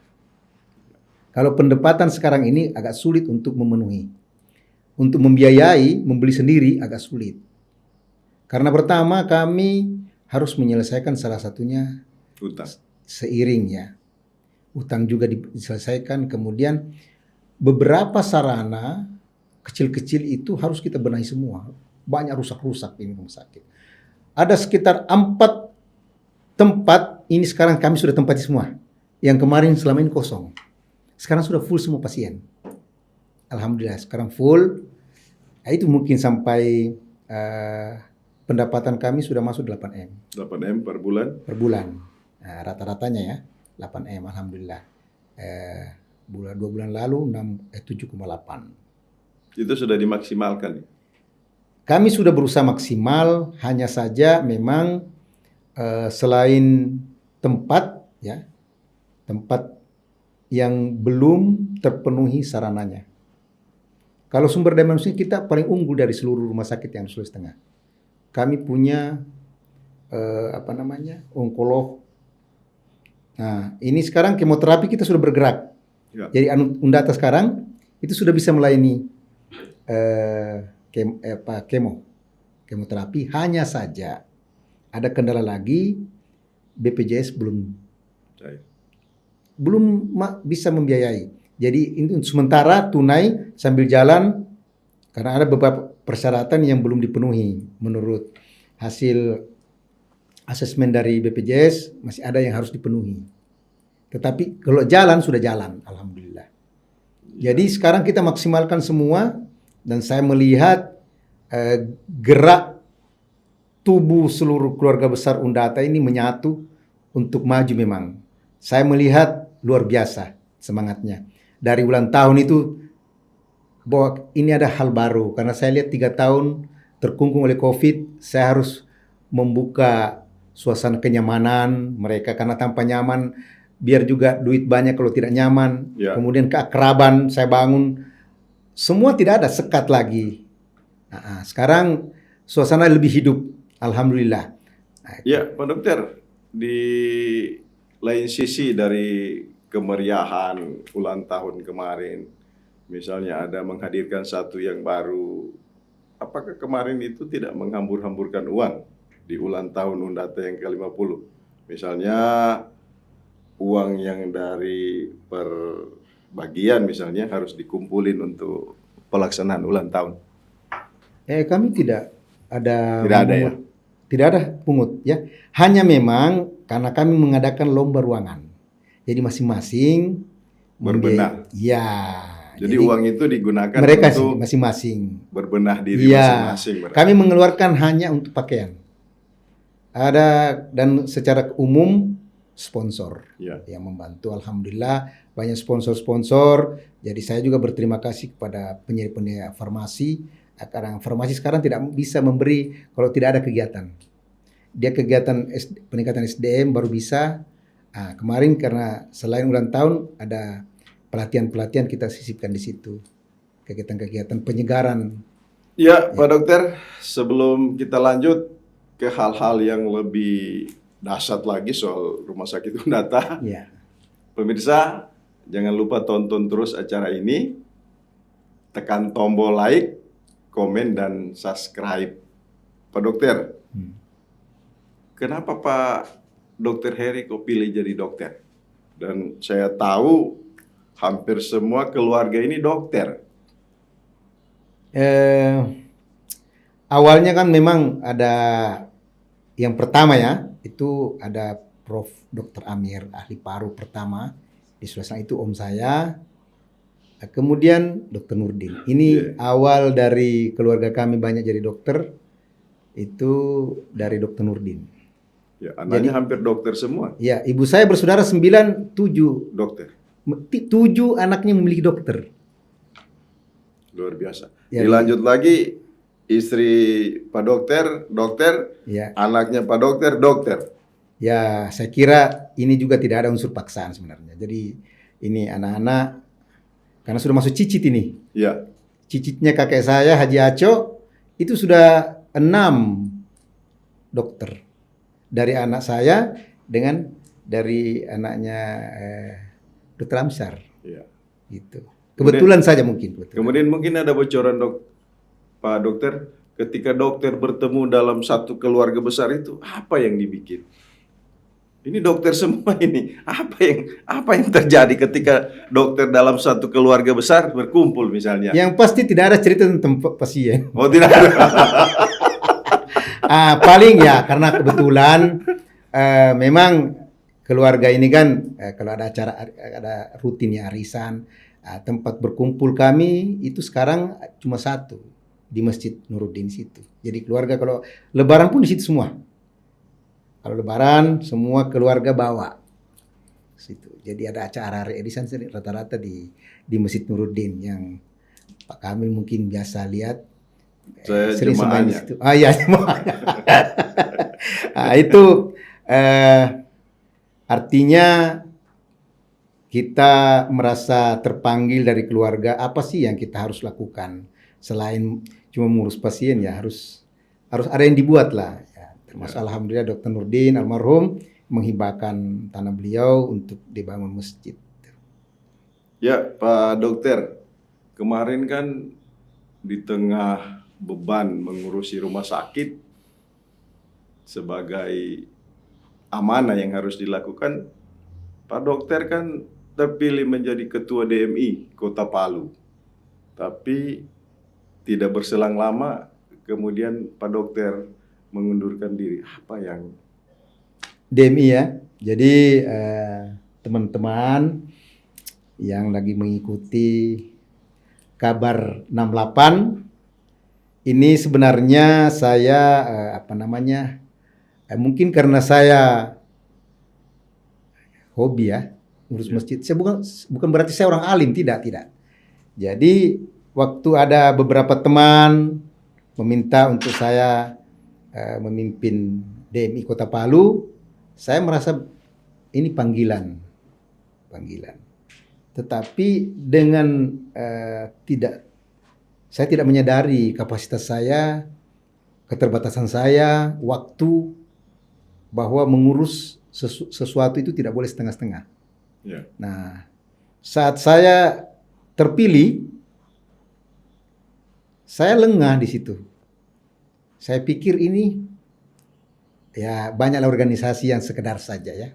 Kalau pendapatan sekarang ini agak sulit untuk memenuhi. Untuk membiayai, membeli sendiri agak sulit. Karena pertama kami harus menyelesaikan salah satunya utang. Seiring ya. Utang juga diselesaikan, kemudian beberapa sarana kecil-kecil itu harus kita benahi semua. Banyak rusak-rusak ini rumah sakit. Ada sekitar 4 tempat, ini sekarang kami sudah tempati semua. Yang kemarin selama ini kosong. Sekarang sudah full semua pasien. Alhamdulillah sekarang full. Nah, itu mungkin sampai pendapatan kami sudah masuk 8M. 8M per bulan? Per bulan. Nah, rata-ratanya ya 8M alhamdulillah. 2 bulan lalu 7,8. Itu sudah dimaksimalkan. Kami sudah berusaha maksimal, hanya saja memang selain tempat ya, tempat yang belum terpenuhi sarananya. Kalau sumber daya manusia kita paling unggul dari seluruh rumah sakit yang di Sulawesi Tengah. Kami punya onkolog. Nah, ini sekarang kemoterapi kita sudah bergerak. Ya. Jadi Undata sekarang itu sudah bisa melayani kemoterapi. Hanya saja ada kendala lagi, BPJS belum bisa membiayai. Jadi ini sementara tunai sambil jalan karena ada beberapa persyaratan yang belum dipenuhi menurut hasil asesmen dari BPJS, masih ada yang harus dipenuhi. Tetapi kalau jalan sudah jalan, alhamdulillah. Jadi sekarang kita maksimalkan semua dan saya melihat gerak tubuh seluruh keluarga besar Undata ini menyatu untuk maju memang. Saya melihat luar biasa semangatnya. Dari ulang tahun itu bahwa ini ada hal baru karena saya lihat 3 tahun terkungkung oleh COVID, saya harus membuka suasana kenyamanan mereka karena tanpa nyaman biar juga duit banyak kalau tidak nyaman. Ya. Kemudian keakraban saya bangun, semua tidak ada sekat lagi. Sekarang suasana lebih hidup, alhamdulillah. Ya, Pak Dokter, di lain sisi dari kemeriahan ulang tahun kemarin, misalnya ada menghadirkan satu yang baru, apakah kemarin itu tidak menghambur-hamburkan uang di ulang tahun Undata yang ke-50? Misalnya uang yang dari per bagian misalnya harus dikumpulin untuk pelaksanaan ulang tahun. Kami tidak ada Tidak ada ya? Tidak ada pungut ya. Hanya memang karena kami mengadakan lomba ruangan. Jadi masing-masing Berbenah. Ya. Jadi uang itu digunakan mereka sih untuk masing-masing berbenah diri ya. masing-masing. Berarti. Kami mengeluarkan hanya untuk pakaian. Ada dan secara umum sponsor Ya. yang membantu. Alhamdulillah banyak sponsor-sponsor. Jadi saya juga berterima kasih kepada penyedia farmasi. Karena farmasi sekarang tidak bisa memberi kalau tidak ada kegiatan. Dia kegiatan peningkatan SDM baru bisa. Kemarin karena selain ulang tahun ada pelatihan-pelatihan kita sisipkan di situ. Kegiatan-kegiatan penyegaran. Ya, Pak Dokter, sebelum kita lanjut ke hal-hal yang lebih dahsyat lagi soal Rumah Sakit Undata, Ya. pemirsa jangan lupa tonton terus acara ini, tekan tombol like, komen, dan subscribe. Pak Dokter, kenapa Pak Dokter Heri kok pilih jadi dokter? Dan saya tahu hampir semua keluarga ini dokter. Awalnya kan memang ada yang pertama ya, itu ada Prof. Dr. Amir, ahli paru pertama di Sulawesi, itu om saya. Kemudian Dr. Nurdin. Ini awal dari keluarga kami banyak jadi dokter, itu dari Dr. Nurdin. Ya, anaknya hampir dokter semua. Ya, ibu saya bersaudara 9, 7. Dokter. 7 anaknya memiliki dokter. Luar biasa. Ya, Dilanjut lagi, istri Pak Dokter, dokter, ya. Anaknya Pak Dokter, dokter. Ya, saya kira ini juga tidak ada unsur paksaan sebenarnya. Jadi ini anak-anak karena sudah masuk cicit ini. Ya. Cicitnya kakek saya Haji Aco itu sudah 6 dokter. Dari anak saya dengan dari anaknya Dr. Amsar. Ya. Gitu. Kebetulan saja mungkin. Kemudian mungkin ada bocoran Pak Dokter, ketika dokter bertemu dalam satu keluarga besar itu apa yang dibikin? Ini dokter semua ini. Apa yang terjadi ketika dokter dalam satu keluarga besar berkumpul misalnya? Yang pasti tidak ada cerita tentang pasien. Oh, tidak ada. Paling ya karena kebetulan memang keluarga ini kan kalau ada acara ada rutin ya arisan, tempat berkumpul kami itu sekarang cuma satu di Masjid Nuruddin situ. Jadi keluarga kalau lebaran pun di situ semua. Kalau lebaran semua keluarga bawa situ. Jadi ada acara arisan rata-rata di Masjid Nuruddin yang Pak Kamil mungkin biasa lihat. Saya sering semain di jemaahnya. situ. Iya jemaahnya. Itu artinya kita merasa terpanggil dari keluarga. Apa sih yang kita harus lakukan selain cuma mengurus pasien ya harus ada yang dibuat lah. Termasuk alhamdulillah Dr. Nurdin almarhum menghibahkan tanah beliau untuk dibangun masjid. Ya, Pak Dokter, kemarin kan di tengah beban mengurusi rumah sakit sebagai amanah yang harus dilakukan, Pak Dokter kan terpilih menjadi Ketua DMI Kota Palu. Tapi tidak berselang lama kemudian Pak Dokter mengundurkan diri. Apa yang DMI ya. Jadi teman-teman yang lagi mengikuti kabar 68 ini sebenarnya saya mungkin karena saya hobi ya ngurus masjid. Saya bukan berarti saya orang alim, tidak. Jadi waktu ada beberapa teman meminta untuk saya memimpin DMI Kota Palu, saya merasa ini panggilan. Tetapi dengan saya tidak menyadari kapasitas saya, keterbatasan saya, waktu, bahwa mengurus sesuatu itu tidak boleh setengah-setengah. Ya. Nah, saat saya terpilih, saya lengah di situ. Saya pikir ini ya banyaklah organisasi yang sekedar saja ya.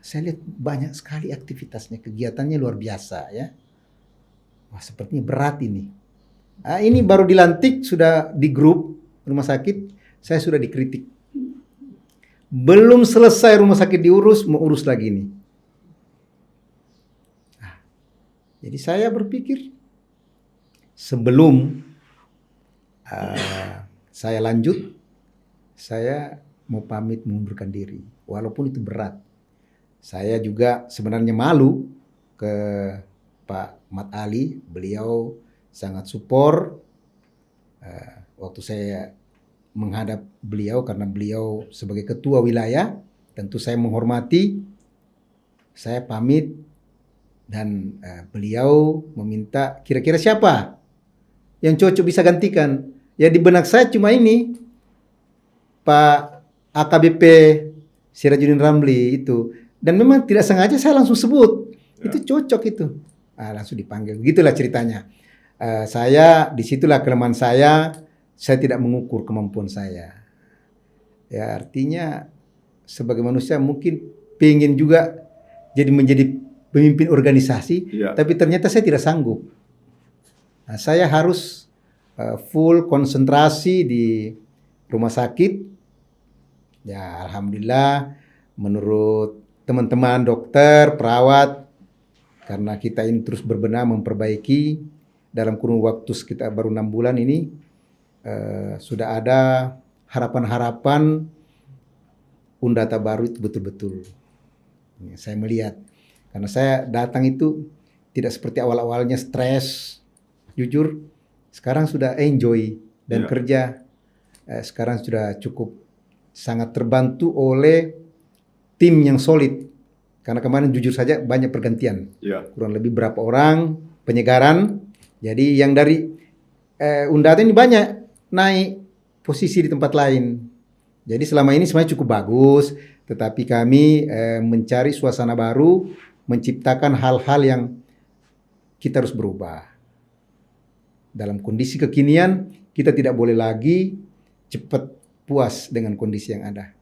Saya lihat banyak sekali aktivitasnya, kegiatannya luar biasa ya. Wah, sepertinya berat ini. Ini baru dilantik, sudah di grup rumah sakit, saya sudah dikritik. Belum selesai rumah sakit diurus, mau urus lagi nih. Jadi saya berpikir sebelum saya lanjut, saya mau pamit mengundurkan diri, walaupun itu berat. Saya juga sebenarnya malu ke Pak Mat Ali, beliau sangat support waktu saya menghadap beliau, karena beliau sebagai ketua wilayah, tentu saya menghormati. Saya pamit dan beliau meminta kira-kira siapa yang cocok bisa gantikan. Ya di benak saya cuma ini, Pak AKBP Sirajuddin Ramli itu. Dan memang tidak sengaja saya langsung sebut, itu cocok itu. Langsung dipanggil. Begitulah ceritanya. Saya, disitulah kelemahan saya tidak mengukur kemampuan saya. Ya artinya sebagai manusia mungkin pengen juga menjadi pemimpin organisasi, tapi ternyata saya tidak sanggup. Nah, saya harus full konsentrasi di rumah sakit. Ya alhamdulillah menurut teman-teman dokter, perawat, karena kita ini terus berbenah memperbaiki, dalam kurun waktu sekitar baru 6 bulan ini sudah ada harapan-harapan Undata baru itu betul-betul. Saya melihat, karena saya datang itu tidak seperti awal-awalnya stres, jujur, sekarang sudah enjoy dan kerja. Sekarang sudah cukup sangat terbantu oleh tim yang solid. Karena kemarin jujur saja banyak pergantian. Kurang lebih berapa orang penyegaran. Jadi yang dari Undata ini banyak naik posisi di tempat lain. Jadi selama ini sebenarnya cukup bagus, tetapi kami mencari suasana baru, menciptakan hal-hal yang kita harus berubah. Dalam kondisi kekinian, kita tidak boleh lagi cepat puas dengan kondisi yang ada.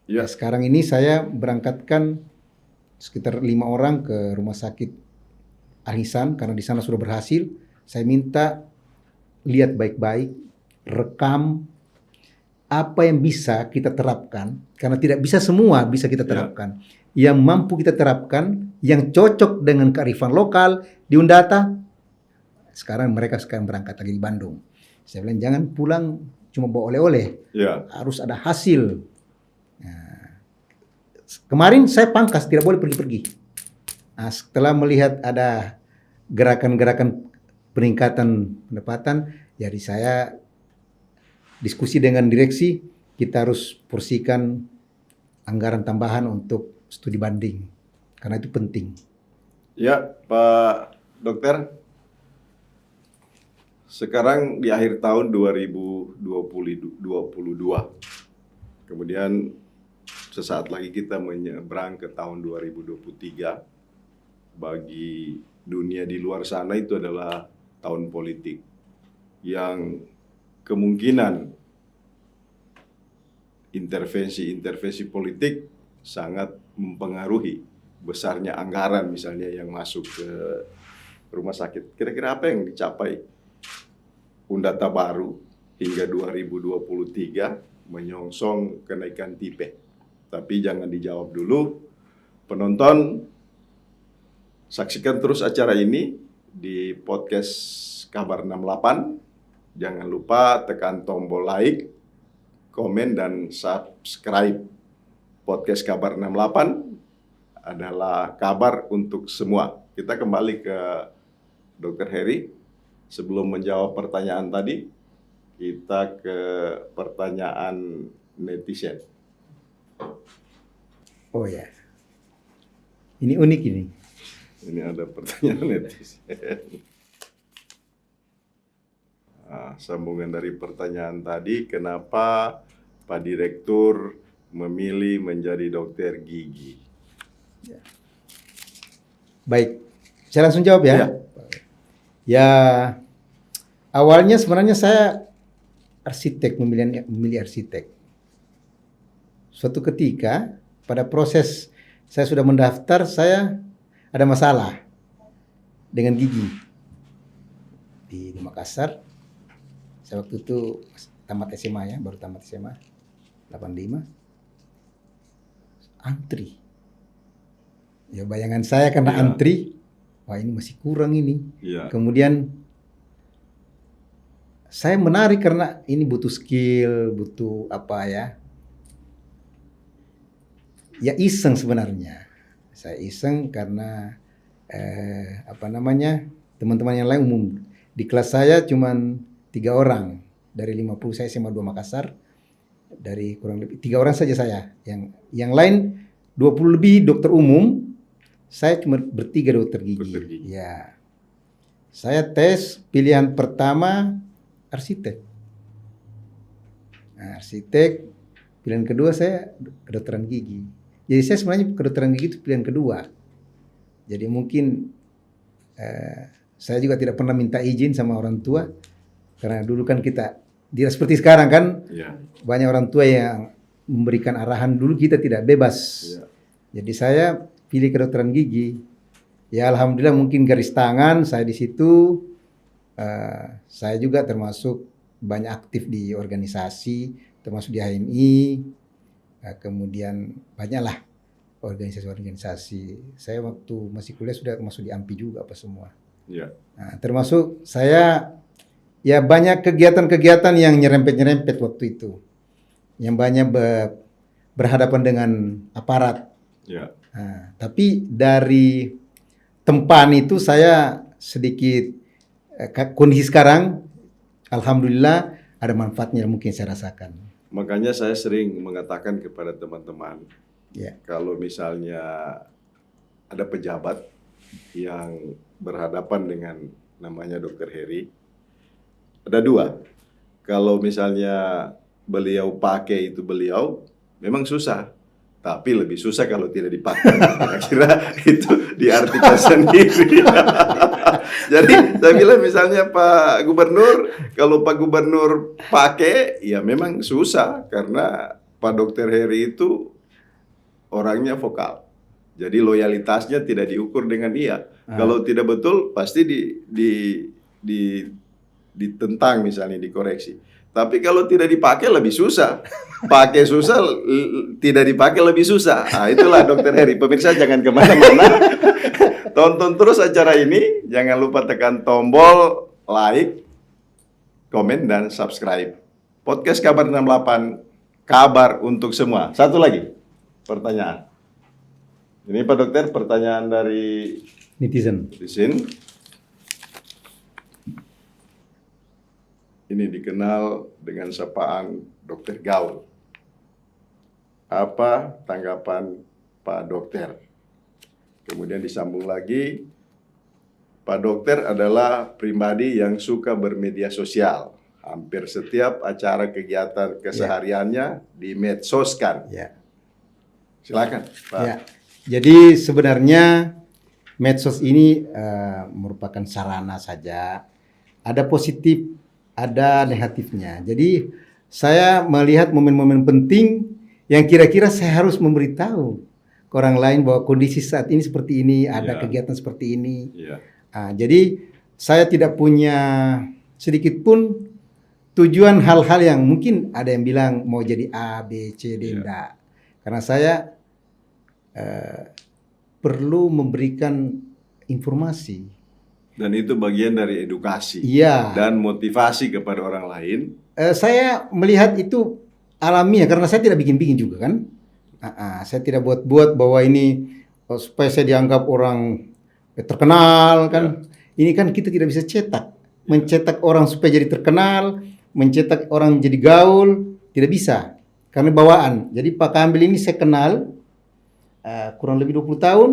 Ya, sekarang ini saya berangkatkan sekitar 5 orang ke rumah sakit Al-Ihsan, karena di sana sudah berhasil. Saya minta lihat baik-baik, rekam apa yang bisa kita terapkan, karena tidak bisa semua bisa kita terapkan. Yang mampu kita terapkan, yang cocok dengan kearifan lokal di Undata. Sekarang mereka berangkat lagi di Bandung. Saya bilang jangan pulang cuma bawa oleh-oleh, harus ada hasil. Kemarin saya pangkas, tidak boleh pergi-pergi. Nah, setelah melihat ada gerakan-gerakan peningkatan pendapatan, jadi saya diskusi dengan direksi, kita harus porsikan anggaran tambahan untuk studi banding, karena itu penting. Ya, Pak Dokter, sekarang di akhir tahun 2022, kemudian sesaat lagi kita menyeberang ke tahun 2023. Bagi dunia di luar sana itu adalah tahun politik yang kemungkinan intervensi politik sangat mempengaruhi besarnya anggaran misalnya yang masuk ke rumah sakit. Kira-kira apa yang dicapai Undata baru hingga 2023 menyongsong kenaikan tipe? Tapi jangan dijawab dulu. Penonton, saksikan terus acara ini di podcast Kabar 68. Jangan lupa tekan tombol like, komen, dan subscribe. Podcast Kabar 68 adalah kabar untuk semua. Kita kembali ke Dr. Heri, sebelum menjawab pertanyaan tadi, kita ke pertanyaan netizen. Oh ya, ini unik ini. Ini ada pertanyaan netizen. Nah, sambungan dari pertanyaan tadi, kenapa Pak Direktur memilih menjadi dokter gigi? Baik, saya langsung jawab ya. Iya. Ya, awalnya sebenarnya saya arsitek, memilih arsitek. Suatu ketika pada proses saya sudah mendaftar, saya ada masalah dengan gigi di Makassar. Saya waktu itu tamat SMA ya, baru tamat SMA 85. Antri. Ya bayangan saya karena Iya. antri, wah ini masih kurang ini. Iya. Kemudian saya menarik karena ini butuh skill, butuh apa ya. Ya iseng sebenarnya. Saya iseng karena teman-teman yang lain umum. Di kelas saya cuman 3 orang dari 50, saya SMA 2 Makassar. Dari kurang lebih 3 orang saja saya. Yang lain 20 lebih dokter umum. Saya cuma bertiga dokter gigi. Dokter gigi. Ya. Saya tes pilihan pertama arsitek. Nah, arsitek, pilihan kedua saya kedokteran gigi. Jadi saya sebenarnya kedokteran gigi itu pilihan kedua. Jadi mungkin saya juga tidak pernah minta izin sama orang tua. Karena dulu kan kita tidak seperti sekarang kan. Iya. Banyak orang tua yang memberikan arahan, dulu kita tidak bebas. Iya. Jadi saya pilih kedokteran gigi. Ya alhamdulillah mungkin garis tangan saya di situ. Saya juga termasuk banyak aktif di organisasi, termasuk di HMI. Kemudian banyaklah organisasi-organisasi. Saya waktu masih kuliah sudah masuk di AMPI juga apa semua. Iya. Nah, termasuk saya ya banyak kegiatan-kegiatan yang nyerempet-nyerempet waktu itu. Yang banyak berhadapan dengan aparat. Iya. Nah, tapi dari tempat itu saya sedikit kondisi sekarang alhamdulillah ada manfaatnya mungkin saya rasakan. Makanya saya sering mengatakan kepada teman-teman, Ya. kalau misalnya ada pejabat yang berhadapan dengan namanya Dr. Heri, ada 2. Kalau misalnya beliau pakai itu beliau, memang susah. Tapi lebih susah kalau tidak dipakai. Kira-kira itu diartikan sendiri. Jadi saya bilang misalnya Pak Gubernur, kalau Pak Gubernur pakai, ya memang susah. Karena Pak Dr. Heri itu orangnya vokal. Jadi loyalitasnya tidak diukur dengan dia. Kalau tidak betul, pasti ditentang misalnya, dikoreksi. Tapi kalau tidak dipakai lebih susah. Pakai susah, tidak dipakai lebih susah. Nah, itulah Dr. Heri. Pemirsa jangan kemana-mana. Tonton terus acara ini. Jangan lupa tekan tombol like, komen, dan subscribe. Podcast Kabar 68, kabar untuk semua. Satu lagi pertanyaan. Ini Pak Dokter, pertanyaan dari Netizen. Ini dikenal dengan sapaan Dokter Gaul. Apa tanggapan Pak Dokter? Kemudian disambung lagi, Pak Dokter adalah pribadi yang suka bermedia sosial. Hampir setiap acara kegiatan kesehariannya dimedsoskan. Ya. Silakan, Pak. Ya. Jadi sebenarnya medsos ini merupakan sarana saja. Ada positif, ada negatifnya. Jadi saya melihat momen-momen penting yang kira-kira saya harus memberitahu ke orang lain bahwa kondisi saat ini seperti ini, ada kegiatan seperti ini. Jadi saya tidak punya sedikit pun tujuan hal-hal yang mungkin ada yang bilang mau jadi A, B, C, D, enggak. Karena saya perlu memberikan informasi. Dan itu bagian dari edukasi dan motivasi kepada orang lain. Saya melihat itu alamiah karena saya tidak bikin-bikin juga kan. Saya tidak buat-buat bahwa ini supaya saya dianggap orang terkenal kan. Ini kan kita tidak bisa cetak. Mencetak orang supaya jadi terkenal, mencetak orang jadi gaul, tidak bisa. Karena bawaan. Jadi Pak Kambil ini saya kenal kurang lebih 20 tahun,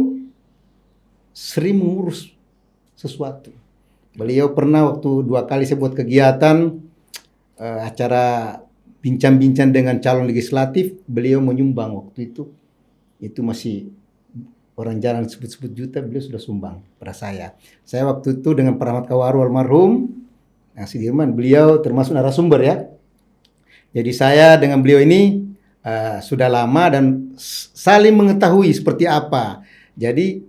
sering mengurus sesuatu. Beliau pernah waktu 2 kali saya buat kegiatan acara bincang-bincang dengan calon legislatif, beliau menyumbang waktu itu. Itu masih orang jarang sebut-sebut juta, beliau sudah sumbang pada saya. Saya waktu itu dengan Pak Rahmat Kawaru almarhum, Sudirman, beliau termasuk narasumber ya. Jadi saya dengan beliau ini sudah lama dan saling mengetahui seperti apa. Jadi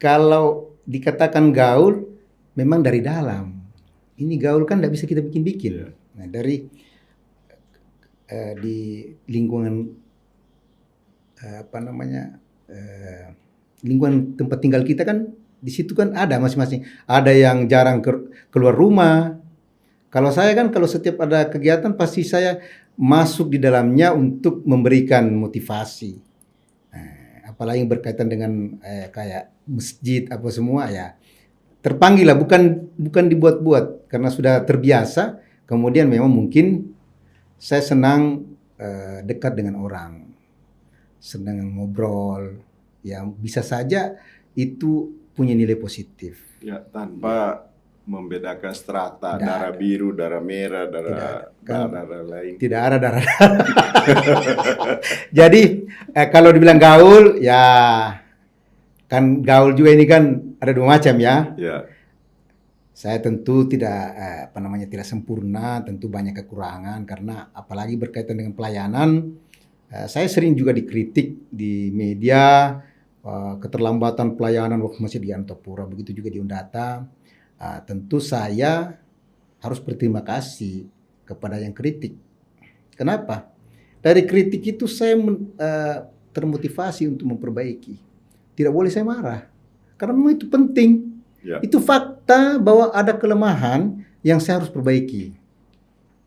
kalau dikatakan gaul, memang dari dalam. Ini gaul kan tidak bisa kita bikin-bikin. Nah, dari di lingkungan lingkungan tempat tinggal kita kan, di situ kan ada masing-masing. Ada yang jarang keluar rumah. Kalau saya kan, kalau setiap ada kegiatan pasti saya masuk di dalamnya untuk memberikan motivasi. Apalagi yang berkaitan dengan kayak masjid apa semua ya. Terpanggil lah, bukan dibuat-buat karena sudah terbiasa. Kemudian memang mungkin saya senang dekat dengan orang, senang ngobrol, ya bisa saja itu punya nilai positif. Ya, tanpa membedakan strata, Tidak darah ada. biru, darah merah, Kan darah lain. tidak ada darah. Jadi kalau dibilang gaul, ya kan gaul juga ini kan ada 2 macam ya. Ya, Saya tentu tidak tidak sempurna, tentu banyak kekurangan karena apalagi berkaitan dengan pelayanan. Saya sering juga dikritik di media keterlambatan pelayanan waktu masih di Antapura, begitu juga di Undata. Tentu saya harus berterima kasih kepada yang kritik. Kenapa? Dari kritik itu saya termotivasi untuk memperbaiki. Tidak boleh saya marah, karena memang itu penting. ya. Itu fakta bahwa ada kelemahan yang saya harus perbaiki.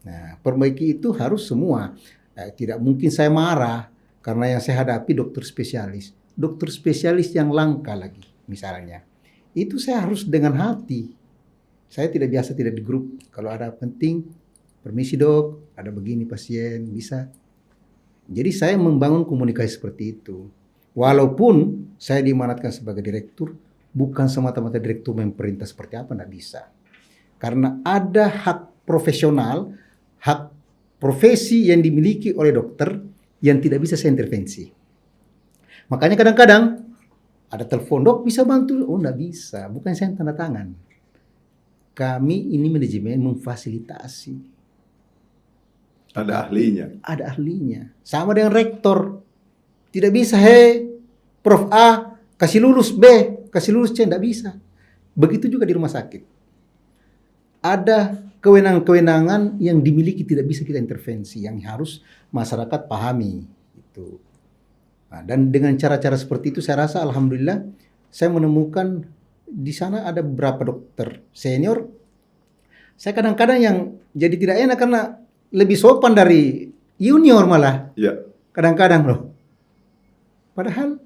Nah, perbaiki itu harus semua. Tidak mungkin saya marah karena yang saya hadapi dokter spesialis. Dokter spesialis yang langka lagi misalnya. Itu saya harus dengan hati. Saya tidak biasa tidak di grup. Kalau ada penting, permisi dok, ada begini pasien, bisa. Jadi saya membangun komunikasi seperti itu. Walaupun saya diamanatkan sebagai direktur, bukan semata-mata direktur memerintah seperti apa, tidak bisa. Karena ada hak profesional, hak profesi yang dimiliki oleh dokter yang tidak bisa saya intervensi. Makanya kadang-kadang ada telepon, dok bisa bantu? Oh, tidak bisa, bukan saya yang tanda tangan. Kami ini manajemen memfasilitasi. Ada ahlinya. Ada ahlinya. Sama dengan rektor. Tidak bisa, Prof A kasih lulus B, kasih lulus C, tidak bisa. Begitu juga di rumah sakit. Ada kewenangan-kewenangan yang dimiliki tidak bisa kita intervensi, yang harus masyarakat pahami. Itu. Nah, dan dengan cara-cara seperti itu saya rasa alhamdulillah saya menemukan di sana ada beberapa dokter senior. Saya kadang-kadang yang jadi tidak enak karena lebih sopan dari junior malah. Ya. Kadang-kadang loh. Padahal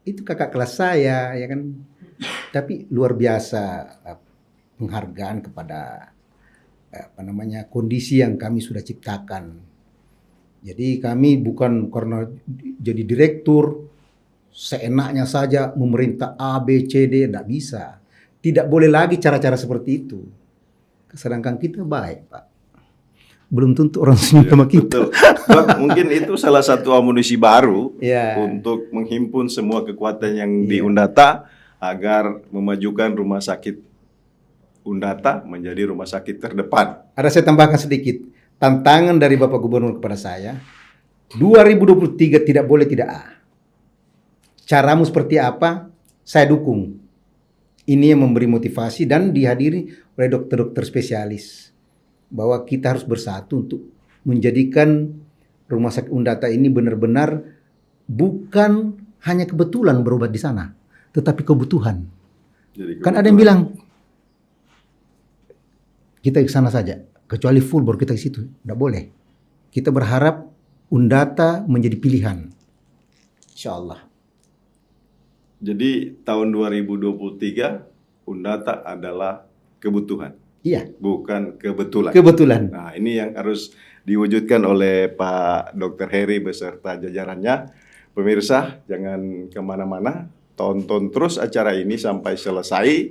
itu kakak kelas saya, ya kan. Tapi luar biasa penghargaan kepada kondisi yang kami sudah ciptakan. Jadi kami bukan karena jadi direktur seenaknya saja memerintah A, B, C, D, tidak bisa. Tidak boleh lagi cara-cara seperti itu. Sedangkan kita baik, Pak. Belum tentu orang senyum sama kita. Betul. Dok, mungkin itu salah satu amunisi baru Ya. untuk menghimpun semua kekuatan yang di Undata agar memajukan rumah sakit Undata menjadi rumah sakit terdepan. Ada saya tambahkan sedikit. Tantangan dari Bapak Gubernur kepada saya, 2023 tidak boleh tidak A. Caramu seperti apa, saya dukung. Ini yang memberi motivasi dan dihadiri oleh dokter-dokter spesialis. Bahwa kita harus bersatu untuk menjadikan rumah sakit Undata ini benar-benar bukan hanya kebetulan berobat di sana, tetapi kebutuhan. Jadi Kan ada yang bilang, kita ke sana saja, kecuali full baru kita ke situ. Tidak boleh. Kita berharap Undata menjadi pilihan. Insya Allah. Jadi tahun 2023 Undata adalah kebutuhan, Iya, bukan kebetulan. kebetulan. Nah, ini yang harus diwujudkan oleh Pak Dr. Heri beserta jajarannya. Pemirsa, jangan kemana-mana, tonton terus acara ini sampai selesai.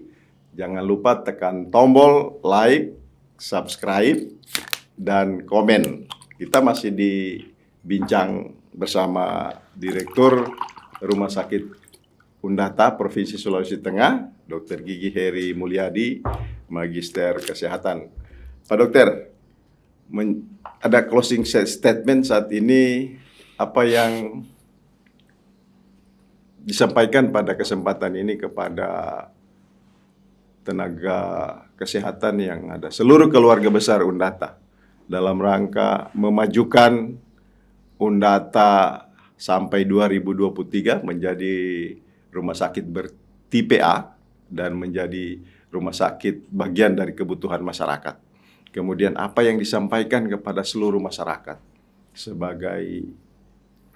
Jangan lupa tekan tombol like, subscribe, dan komen. Kita masih dibincang bersama Direktur Rumah Sakit Undata Provinsi Sulawesi Tengah, Dr. Gigi Heri Mulyadi, Magister Kesehatan. Pak Dokter, ada closing statement saat ini, apa yang disampaikan pada kesempatan ini kepada tenaga kesehatan yang ada, seluruh keluarga besar Undata, dalam rangka memajukan Undata sampai 2023 menjadi rumah sakit bertipe A dan menjadi rumah sakit bagian dari kebutuhan masyarakat. Kemudian apa yang disampaikan kepada seluruh masyarakat sebagai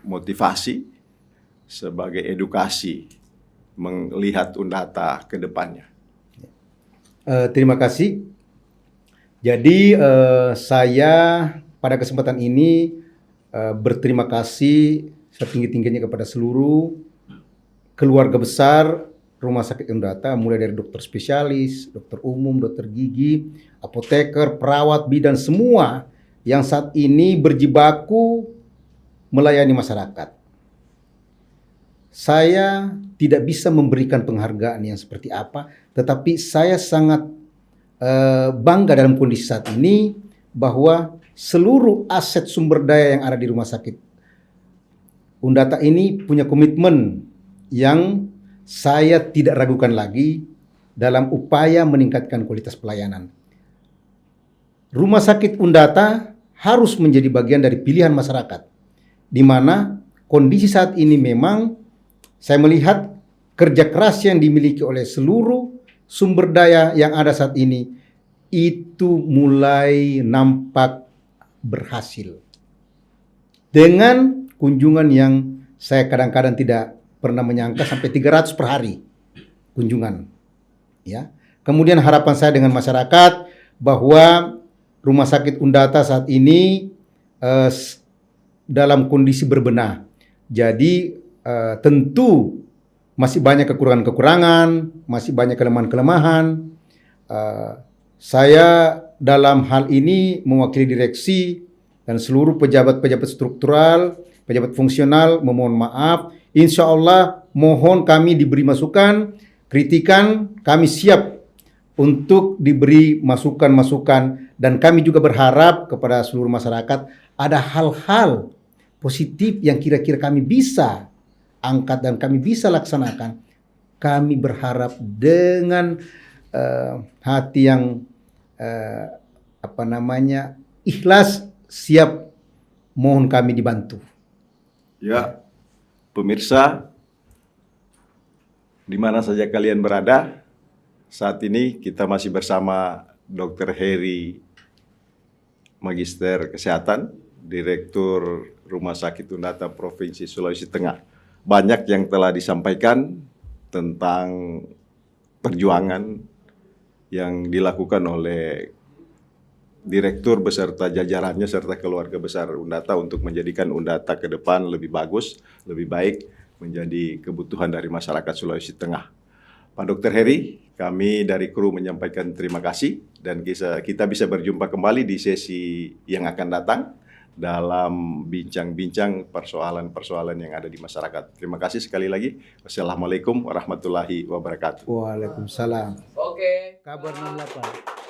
motivasi, sebagai edukasi melihat Undata ke depannya. Terima kasih. Jadi saya pada kesempatan ini berterima kasih setinggi-tingginya kepada seluruh keluarga besar Rumah Sakit Undata, mulai dari dokter spesialis, dokter umum, dokter gigi, apoteker, perawat, bidan, semua yang saat ini berjibaku melayani masyarakat. Saya tidak bisa memberikan penghargaan yang seperti apa, tetapi saya sangat bangga dalam kondisi saat ini bahwa seluruh aset sumber daya yang ada di Rumah Sakit Undata ini punya komitmen yang saya tidak ragukan lagi dalam upaya meningkatkan kualitas pelayanan. Rumah Sakit Undata harus menjadi bagian dari pilihan masyarakat, di mana kondisi saat ini memang saya melihat kerja keras yang dimiliki oleh seluruh sumber daya yang ada saat ini itu mulai nampak berhasil. Dengan kunjungan yang saya kadang-kadang tidak pernah menyangka sampai 300 per hari kunjungan. Ya. Kemudian harapan saya dengan masyarakat bahwa Rumah Sakit Undata saat ini dalam kondisi berbenah. Jadi tentu masih banyak kekurangan-kekurangan, masih banyak kelemahan-kelemahan. Saya dalam hal ini mewakili direksi dan seluruh pejabat-pejabat struktural, pejabat fungsional memohon maaf. Insya Allah mohon kami diberi masukan, kritikan, kami siap untuk diberi masukan-masukan, dan kami juga berharap kepada seluruh masyarakat ada hal-hal positif yang kira-kira kami bisa angkat dan kami bisa laksanakan. Kami berharap dengan hati yang ikhlas, siap, mohon kami dibantu. Ya, pemirsa, di mana saja kalian berada, saat ini kita masih bersama Dr. Heri, Magister Kesehatan, Direktur Rumah Sakit Undata Provinsi Sulawesi Tengah. Banyak yang telah disampaikan tentang perjuangan yang dilakukan oleh Direktur beserta jajarannya serta keluarga besar Undata untuk menjadikan Undata ke depan lebih bagus, lebih baik, menjadi kebutuhan dari masyarakat Sulawesi Tengah. Pak Dr. Heri, kami dari kru menyampaikan terima kasih dan kita bisa berjumpa kembali di sesi yang akan datang dalam bincang-bincang persoalan-persoalan yang ada di masyarakat. Terima kasih sekali lagi. Wassalamualaikum warahmatullahi wabarakatuh. Waalaikumsalam. Oke. Kabar 68.